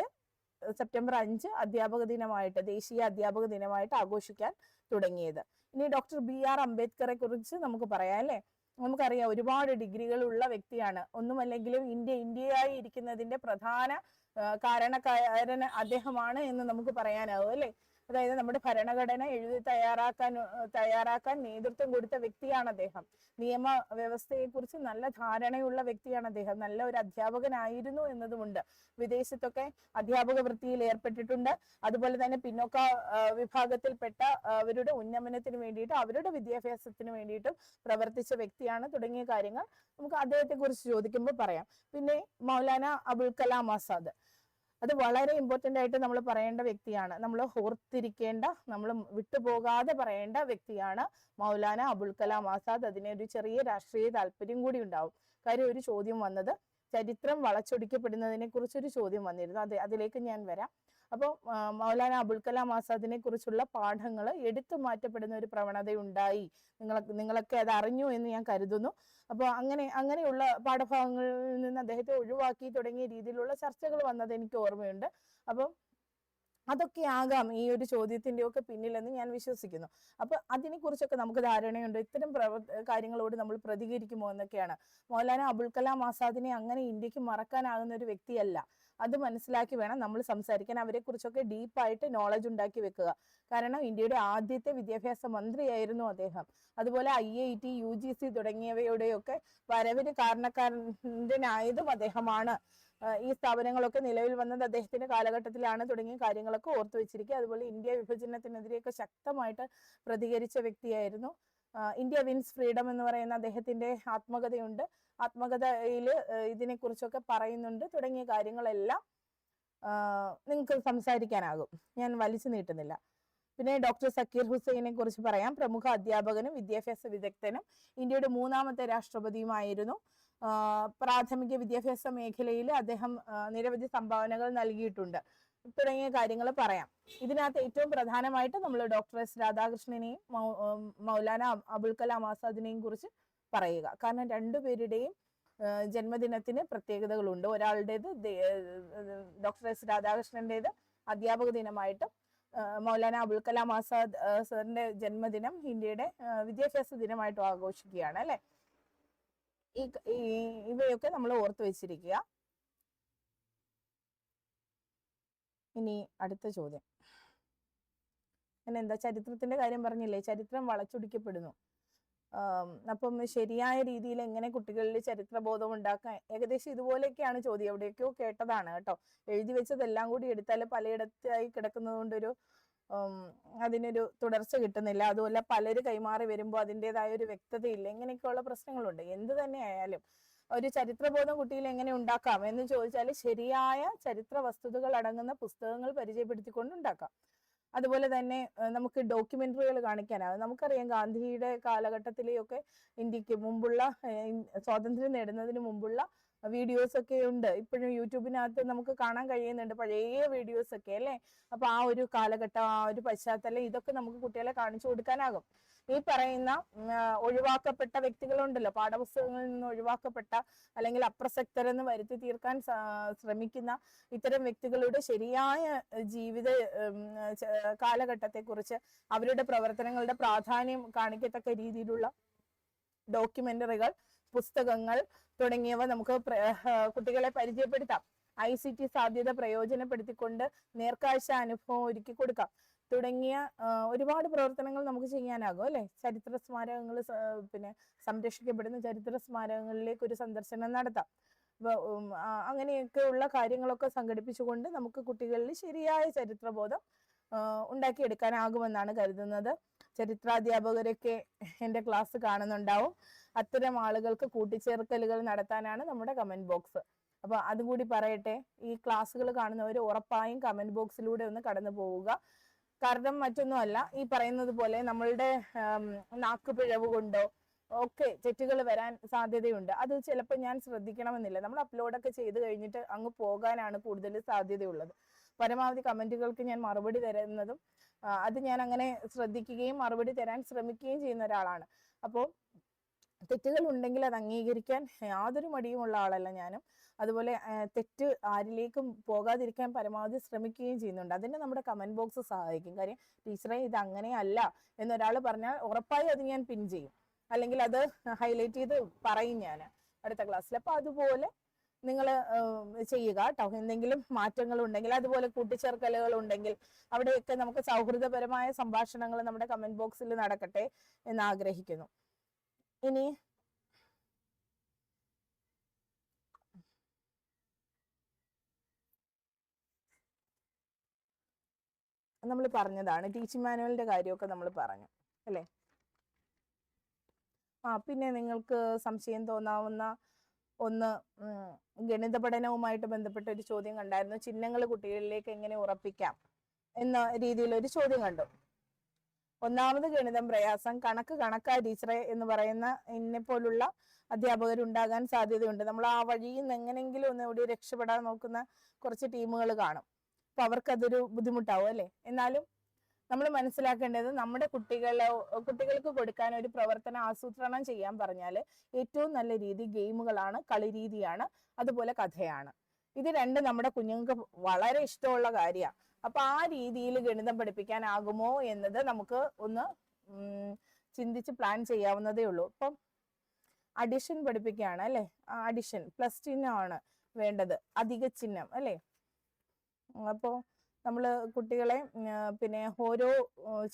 സെപ്റ്റംബർ 5 അധ്യാപക ദിനമായിട്ട്, ദേശീയ അധ്യാപക ദിനമായിട്ട് ആഘോഷിക്കാൻ തുടങ്ങിയത്. ഇനി ഡോക്ടർ BR അംബേദ്കറെ കുറിച്ച് നമുക്ക് പറയാം അല്ലെ. നമുക്കറിയാം ഒരുപാട് ഡിഗ്രികൾ ഉള്ള വ്യക്തിയാണ്. ഒന്നുമല്ലെങ്കിലും ഇന്ത്യയായി ഇരിക്കുന്നതിന്റെ പ്രധാന കാരണക്കാരൻ അദ്ദേഹമാണ് എന്ന് നമുക്ക് പറയാനാവും അല്ലെ. അതായത് നമ്മുടെ ഭരണഘടന എഴുതി തയ്യാറാക്കാൻ നേതൃത്വം കൊടുത്ത വ്യക്തിയാണ് അദ്ദേഹം. നിയമ വ്യവസ്ഥയെ കുറിച്ച് നല്ല ധാരണയുള്ള വ്യക്തിയാണ് അദ്ദേഹം. നല്ല ഒരു അധ്യാപകനായിരുന്നു എന്നതുമുണ്ട്. വിദേശത്തൊക്കെ അധ്യാപക വൃത്തിയിൽ ഏർപ്പെട്ടിട്ടുണ്ട്. അതുപോലെ തന്നെ പിന്നോക്ക വിഭാഗത്തിൽപ്പെട്ട അവരുടെ ഉന്നമനത്തിന് വേണ്ടിയിട്ട്, അവരുടെ വിദ്യാഭ്യാസത്തിന് വേണ്ടിയിട്ടും പ്രവർത്തിച്ച വ്യക്തിയാണ് തുടങ്ങിയ കാര്യങ്ങൾ നമുക്ക് അദ്ദേഹത്തെ കുറിച്ച് ചോദിക്കുമ്പോൾ പറയാം. പിന്നെ മൗലാന അബുൽ കലാം ആസാദ്, അത് വളരെ ഇമ്പോർട്ടന്റ് ആയിട്ട് നമ്മൾ പറയേണ്ട വ്യക്തിയാണ്. നമ്മൾ ഓർത്തിരിക്കേണ്ട, നമ്മൾ വിട്ടുപോകാതെ പറയേണ്ട വ്യക്തിയാണ് മൗലാന അബുൽ കലാം ആസാദ്. അതിനെ ഒരു ചെറിയ രാഷ്ട്രീയ താല്പര്യം കൂടി ഉണ്ടാവും. കാര്യം ഒരു ചോദ്യം വന്നത് ചരിത്രം വളച്ചൊടിക്കപ്പെടുന്നതിനെ കുറിച്ചൊരു ചോദ്യം വന്നിരുന്നു. അതിലേക്ക് ഞാൻ വരാം. അപ്പോൾ മൗലാന അബുൽ കലാം ആസാദിനെ കുറിച്ചുള്ള പാഠങ്ങൾ എടുത്തു മാറ്റപ്പെടുന്ന ഒരു പ്രവണത ഉണ്ടായി. നിങ്ങളൊക്കെ അത് അറിഞ്ഞു എന്ന് ഞാൻ കരുതുന്നു. അപ്പോൾ അങ്ങനെയുള്ള പാഠഭാഗങ്ങളിൽ നിന്ന് അദ്ദേഹത്തെ ഒഴിവാക്കി തുടങ്ങിയ രീതിയിലുള്ള ചർച്ചകൾ വന്നത് എനിക്ക് ഓർമ്മയുണ്ട്. അപ്പം അതൊക്കെ ആകാം ഈ ഒരു ചോദ്യത്തിന്റെ ഒക്കെ പിന്നിലെന്ന് ഞാൻ വിശ്വസിക്കുന്നു. അപ്പൊ അതിനെ കുറിച്ചൊക്കെ നമുക്ക് ധാരണയുണ്ട്. ഇത്തരം കാര്യങ്ങളോട് നമ്മൾ പ്രതികരിക്കുമോ എന്നൊക്കെയാണ്. മൗലാന അബുൽ കലാം ആസാദിനെ അങ്ങനെ ഇന്ത്യക്ക് മറക്കാനാകുന്ന ഒരു വ്യക്തിയല്ല. അത് മനസ്സിലാക്കി വേണം നമ്മൾ സംസാരിക്കാൻ. അവരെ കുറിച്ചൊക്കെ ഡീപ്പായിട്ട് നോളജ് ഉണ്ടാക്കി വെക്കുക. കാരണം ഇന്ത്യയുടെ ആദ്യത്തെ വിദ്യാഭ്യാസ മന്ത്രിയായിരുന്നു അദ്ദേഹം. അതുപോലെ IIT UGC തുടങ്ങിയവയുടെയൊക്കെ വരവിന് കാരണക്കാരനായതും അദ്ദേഹമാണ്. ഈ സ്ഥാപനങ്ങളൊക്കെ നിലവിൽ വന്നത് അദ്ദേഹത്തിന്റെ കാലഘട്ടത്തിലാണ് തുടങ്ങിയ കാര്യങ്ങളൊക്കെ ഓർത്തു വെച്ചിരിക്കുക. അതുപോലെ ഇന്ത്യ വിഭജനത്തിനെതിരെയൊക്കെ ശക്തമായിട്ട് പ്രതികരിച്ച വ്യക്തിയായിരുന്നു. ഇന്ത്യ വിൻസ് ഫ്രീഡം എന്ന് പറയുന്ന അദ്ദേഹത്തിന്റെ ആത്മകഥയുണ്ട്. ആത്മകഥയിൽ ഇതിനെക്കുറിച്ചൊക്കെ പറയുന്നുണ്ട്. തുടങ്ങിയ കാര്യങ്ങളെല്ലാം നിങ്ങൾക്ക് സംസാരിക്കാനാകും. ഞാൻ വലിച്ചു നീട്ടുന്നില്ല. പിന്നെ ഡോക്ടർ സക്കീർ ഹുസൈനെ കുറിച്ച് പറയാം. പ്രമുഖ അധ്യാപകനും വിദ്യാഭ്യാസ വിദഗ്ധനും ഇന്ത്യയുടെ 3ാമത്തെ രാഷ്ട്രപതിയുമായിരുന്നു. പ്രാഥമിക വിദ്യാഭ്യാസ മേഖലയിൽ അദ്ദേഹം നിരവധി സംഭാവനകൾ നൽകിയിട്ടുണ്ട് തുടങ്ങിയ കാര്യങ്ങൾ പറയാം. ഇതിനകത്ത് ഏറ്റവും പ്രധാനമായിട്ട് നമ്മൾ ഡോക്ടർ S രാധാകൃഷ്ണനെയും മൗലാന അബുൽ കലാം ആസാദിനെയും കുറിച്ച് പറയുക. കാരണം രണ്ടുപേരുടെയും ജന്മദിനത്തിന് പ്രത്യേകതകളുണ്ട്. ഒരാളുടേത് ഡോക്ടർ S രാധാകൃഷ്ണന്റേത് അധ്യാപക ദിനമായിട്ടും മൗലാന അബുൽ കലാം ആസാദ് സാറിന്റെ ജന്മദിനം ഇന്ത്യയുടെ വിദ്യാഭ്യാസ ദിനമായിട്ടും ആഘോഷിക്കുകയാണ് അല്ലെ. ഇവയൊക്കെ നമ്മൾ ഓർത്തു വെച്ചിരിക്കുക. ഇനി അടുത്ത ചോദ്യം. അങ്ങനെ എന്താ ചരിത്രത്തിന്റെ കാര്യം പറഞ്ഞില്ലേ, ചരിത്രം വളച്ചൊടിക്കപ്പെടുന്നു. അപ്പം ശരിയായ രീതിയിൽ എങ്ങനെ കുട്ടികളിൽ ചരിത്രബോധം ഉണ്ടാക്കാൻ, ഏകദേശം ഇതുപോലെയൊക്കെയാണ് ചോദ്യം. എവിടെയൊക്കെയോ കേട്ടതാണ് കേട്ടോ. എഴുതി വെച്ചതെല്ലാം കൂടി എടുത്താൽ പലയിടത്തായി കിടക്കുന്നത് കൊണ്ടൊരു അതിനൊരു തുടർച്ച കിട്ടുന്നില്ല. അതുപോലെ പലര് കൈമാറി വരുമ്പോൾ അതിൻ്റെതായ ഒരു വ്യക്തതയില്ല. ഇങ്ങനെയൊക്കെയുള്ള പ്രശ്നങ്ങളുണ്ട്. എന്ത് തന്നെ ആയാലും ഒരു ചരിത്രബോധം കുട്ടിയിൽ എങ്ങനെ ഉണ്ടാക്കാം എന്ന് ചോദിച്ചാൽ ശരിയായ ചരിത്ര വസ്തുതകൾ അടങ്ങുന്ന പുസ്തകങ്ങൾ പരിചയപ്പെടുത്തിക്കൊണ്ട് ഉണ്ടാക്കാം. അതുപോലെ തന്നെ നമുക്ക് ഡോക്യുമെന്ററികൾ കാണിക്കാനാകും. നമുക്കറിയാം ഗാന്ധിയുടെ കാലഘട്ടത്തിലെയൊക്കെ ഇന്ത്യക്ക് മുമ്പുള്ള സ്വാതന്ത്ര്യം നേടുന്നതിന് മുമ്പുള്ള വീഡിയോസ് ഒക്കെ ഉണ്ട്. ഇപ്പോഴും യൂട്യൂബിനകത്ത് നമുക്ക് കാണാൻ കഴിയുന്നുണ്ട് പഴയ വീഡിയോസ് ഒക്കെ അല്ലേ. അപ്പൊ ആ ഒരു കാലഘട്ടം, ആ ഒരു പശ്ചാത്തലം, ഇതൊക്കെ നമുക്ക് കുട്ടികളെ കാണിച്ചു കൊടുക്കാനാകും. ഈ പറയുന്ന ഒഴിവാക്കപ്പെട്ട വ്യക്തികളുണ്ടല്ലോ, പാഠപുസ്തകങ്ങളിൽ നിന്ന് ഒഴിവാക്കപ്പെട്ട അല്ലെങ്കിൽ അപ്രസക്തരെന്ന് വരുത്തി തീർക്കാൻ ശ്രമിക്കുന്ന ഇത്തരം വ്യക്തികളുടെ ശരിയായ ജീവിത കാലഘട്ടത്തെക്കുറിച്ച്, അവരുടെ പ്രവർത്തനങ്ങളുടെ പ്രാധാന്യം കാണിക്കത്തക്ക രീതിയിലുള്ള ഡോക്യുമെന്ററികൾ, പുസ്തകങ്ങൾ തുടങ്ങിയവ നമുക്ക് കുട്ടികളെ പരിചയപ്പെടുത്താം. ICT സാധ്യത പ്രയോജനപ്പെടുത്തിക്കൊണ്ട് നേർക്കാഴ്ച അനുഭവം ഒരുക്കി കൊടുക്കാം തുടങ്ങിയ ഒരുപാട് പ്രവർത്തനങ്ങൾ നമുക്ക് ചെയ്യാനാകും അല്ലെ. ചരിത്ര സ്മാരകങ്ങൾ, പിന്നെ സംരക്ഷിക്കപ്പെടുന്ന ചരിത്ര സ്മാരകങ്ങളിലേക്ക് ഒരു സന്ദർശനം നടത്താം. അങ്ങനെയൊക്കെയുള്ള കാര്യങ്ങളൊക്കെ സംഘടിപ്പിച്ചുകൊണ്ട് നമുക്ക് കുട്ടികളിൽ ശരിയായ ചരിത്രബോധം ഉണ്ടാക്കിയെടുക്കാനാകുമെന്നാണ് കരുതുന്നത്. ചരിത്രാധ്യാപകരൊക്കെ എൻ്റെ ക്ലാസ് കാണുന്നുണ്ടാവും. അത്തരം ആളുകൾക്ക് കൂട്ടിച്ചേർക്കലുകൾ നടത്താനാണ് നമ്മുടെ കമന്റ് ബോക്സ്. അപ്പൊ അതും കൂടി പറയട്ടെ, ഈ ക്ലാസ്സുകൾ കാണുന്നവർ ഉറപ്പായും കമന്റ് ബോക്സിലൂടെ ഒന്ന് കടന്നു പോവുക. കാരണം മറ്റൊന്നുമല്ല, ഈ പറയുന്നത് പോലെ നമ്മളുടെ നാക്കുപിഴവ് കൊണ്ടോ ഒക്കെ തെറ്റുകൾ വരാൻ സാധ്യതയുണ്ട്. അത് ചിലപ്പോൾ ഞാൻ ശ്രദ്ധിക്കണമെന്നില്ല. നമ്മൾ അപ്ലോഡൊക്കെ ചെയ്ത് കഴിഞ്ഞിട്ട് അങ്ങ് പോകാനാണ് കൂടുതൽ സാധ്യതയുള്ളത്. പരമാവധി കമന്റുകൾക്ക് ഞാൻ മറുപടി തരുന്നതും അത് ഞാൻ അങ്ങനെ ശ്രദ്ധിക്കുകയും മറുപടി തരാൻ ശ്രമിക്കുകയും ചെയ്യുന്ന ഒരാളാണ്. അപ്പോൾ തെറ്റുകൾ ഉണ്ടെങ്കിൽ അത് അംഗീകരിക്കാൻ യാതൊരു മടിയുമുള്ള ആളല്ല ഞാനും. അതുപോലെ തെറ്റ് ആരിലേക്കും പോകാതിരിക്കാൻ പരമാവധി ശ്രമിക്കുകയും ചെയ്യുന്നുണ്ട്. അതിന് നമ്മുടെ കമന്റ് ബോക്സ് സഹായിക്കും. കാര്യം ടീച്ചറെ ഇത് അങ്ങനെയല്ല എന്നൊരാൾ പറഞ്ഞാൽ ഉറപ്പായും അത് ഞാൻ പിൻ ചെയ്യും, അല്ലെങ്കിൽ അത് ഹൈലൈറ്റ് ചെയ്ത് പറയും ഞാൻ അടുത്ത ക്ലാസ്സിൽ. അപ്പൊ അതുപോലെ നിങ്ങൾ ചെയ്യുക കേട്ടോ. എന്തെങ്കിലും മാറ്റങ്ങൾ ഉണ്ടെങ്കിൽ, അതുപോലെ കൂട്ടിച്ചേർക്കലുകൾ ഉണ്ടെങ്കിൽ അവിടെയൊക്കെ നമുക്ക് സൗഹൃദപരമായ സംഭാഷണങ്ങൾ നമ്മുടെ കമന്റ് ബോക്സിൽ നടക്കട്ടെ എന്ന് ആഗ്രഹിക്കുന്നു. ഇനി നമ്മൾ പറഞ്ഞതാണ് ടീച്ചിങ് മാനുവലിന്റെ കാര്യമൊക്കെ നമ്മൾ പറഞ്ഞു അല്ലേ. പിന്നെ നിങ്ങൾക്ക് സംശയം തോന്നാവുന്ന ഒന്ന്, ഗണിത പഠനവുമായിട്ട് ബന്ധപ്പെട്ട ഒരു ചോദ്യം കണ്ടായിരുന്നു. ചിഹ്നങ്ങൾ കുട്ടികളിലേക്ക് എങ്ങനെ ഉറപ്പിക്കാം എന്ന രീതിയിൽ ഒരു ചോദ്യം കണ്ടു. ഒന്നാമത് ഗണിതം പ്രയാസം, കണക്കാ ടീച്ചറെ എന്ന് പറയുന്ന എന്നെ പോലുള്ള അധ്യാപകരുണ്ടാകാൻ സാധ്യതയുണ്ട്. നമ്മൾ ആ വഴിയിൽ നിന്ന് എങ്ങനെയെങ്കിലും ഒന്ന് ഇവിടെ രക്ഷപ്പെടാൻ നോക്കുന്ന കുറച്ച് ടീമുകൾ കാണും. അപ്പൊ അവർക്കതൊരു ബുദ്ധിമുട്ടാവും അല്ലെ. എന്നാലും നമ്മൾ മനസ്സിലാക്കേണ്ടത്, നമ്മുടെ കുട്ടികൾക്ക് കൊടുക്കാൻ ഒരു പ്രവർത്തനം ആസൂത്രണം ചെയ്യാൻ പറഞ്ഞാൽ ഏറ്റവും നല്ല രീതി ഗെയിമുകളാണ്, കളിരീതിയാണ്, അതുപോലെ കഥയാണ്. ഇത് രണ്ടും നമ്മുടെ കുഞ്ഞുങ്ങൾക്ക് വളരെ ഇഷ്ടമുള്ള കാര്യമാണ്. അപ്പൊ ആ രീതിയിൽ ഗണിതം പഠിപ്പിക്കാനാകുമോ എന്നത് നമുക്ക് ഒന്ന് ചിന്തിച്ച് പ്ലാൻ ചെയ്യാവുന്നതേ ഉള്ളൂ. ഇപ്പം അഡിഷൻ പഠിപ്പിക്കുകയാണ് അല്ലെ. അഡിഷൻ പ്ലസ് ചിഹ്നമാണ് വേണ്ടത്, അധിക ചിഹ്നം അല്ലെ. അപ്പോൾ നമ്മൾ കുട്ടികളെ പിന്നെ ഓരോ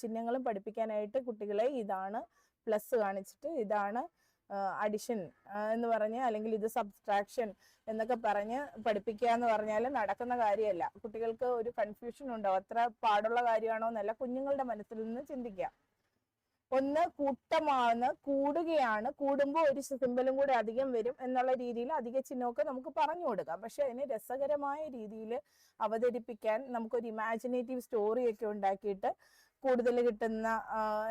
ചിഹ്നങ്ങളും പഠിപ്പിക്കാനായിട്ട് കുട്ടികളെ ഇതാണ് പ്ലസ് കാണിച്ചിട്ട് ഇതാണ് അഡിഷൻ എന്ന് പറഞ്ഞ്, അല്ലെങ്കിൽ ഇത് സബ്സ്ട്രാക്ഷൻ എന്നൊക്കെ പറഞ്ഞ് പഠിപ്പിക്കുക എന്ന് പറഞ്ഞാൽ നടക്കുന്ന കാര്യമല്ല. കുട്ടികൾക്ക് ഒരു കൺഫ്യൂഷൻ ഉണ്ടാവും. അത്ര പാടുള്ള കാര്യമാണോ എന്നല്ല, കുഞ്ഞുങ്ങളുടെ മനസ്സിൽ നിന്ന് ചിന്തിക്കുക. ഒന്ന് കൂട്ടമാണ്, കൂടുകയാണ്, കൂടുമ്പോൾ ഒരു സിമ്പലും കൂടെ അധികം വരും എന്നുള്ള രീതിയിൽ അധിക ചിഹ്നമൊക്കെ നമുക്ക് പറഞ്ഞു കൊടുക്കാം. പക്ഷെ അതിനെ രസകരമായ രീതിയിൽ അവതരിപ്പിക്കാൻ നമുക്കൊരു ഇമാജിനേറ്റീവ് സ്റ്റോറി ഒക്കെ ഉണ്ടാക്കിയിട്ട് കൂടുതൽ കിട്ടുന്ന,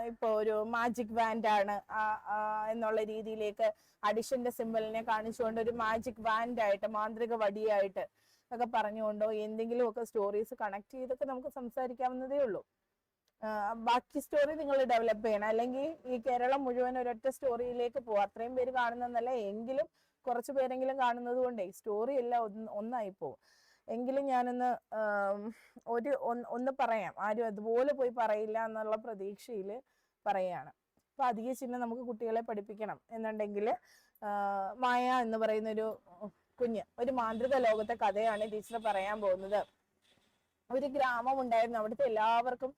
ഇപ്പൊ ഒരു മാജിക് വാൻഡ് ആണ് എന്നുള്ള രീതിയിലേക്ക് അഡിഷന്റെ സിമ്പലിനെ കാണിച്ചുകൊണ്ട് ഒരു മാജിക് വാൻഡ് ആയിട്ട്, മാന്ത്രിക വടിയായിട്ട് ഒക്കെ പറഞ്ഞുകൊണ്ടോ എന്തെങ്കിലുമൊക്കെ സ്റ്റോറീസ് കണക്ട് ചെയ്തൊക്കെ നമുക്ക് സംസാരിക്കാവുന്നതേ ഉള്ളൂ. ബാക്കി സ്റ്റോറി നിങ്ങൾ ഡെവലപ്പ് ചെയ്യണം. അല്ലെങ്കിൽ ഈ കേരളം മുഴുവൻ ഒരൊറ്റ സ്റ്റോറിയിലേക്ക് പോവാം. അത്രയും പേര് കാണുന്നതല്ല, എങ്കിലും കുറച്ചു പേരെങ്കിലും കാണുന്നത് കൊണ്ടേ സ്റ്റോറി എല്ലാം ഒന്നായി പോവും. എങ്കിലും ഞാനൊന്ന് ഒന്ന് പറയാം, ആരും അതുപോലെ പോയി പറയില്ല എന്നുള്ള പ്രതീക്ഷയിൽ പറയാണ്. അപ്പൊ അധിക ചിഹ്നം നമുക്ക് കുട്ടികളെ പഠിപ്പിക്കണം എന്നുണ്ടെങ്കിൽ, മായ എന്ന് പറയുന്ന ഒരു കുഞ്ഞ്, ഒരു മാന്ത്രിക ലോകത്തെ കഥയാണ് ടീച്ചർ പറയാൻ പോകുന്നത്. ഒരു ഗ്രാമം ഉണ്ടായിരുന്നു. അവിടുത്തെ എല്ലാവർക്കും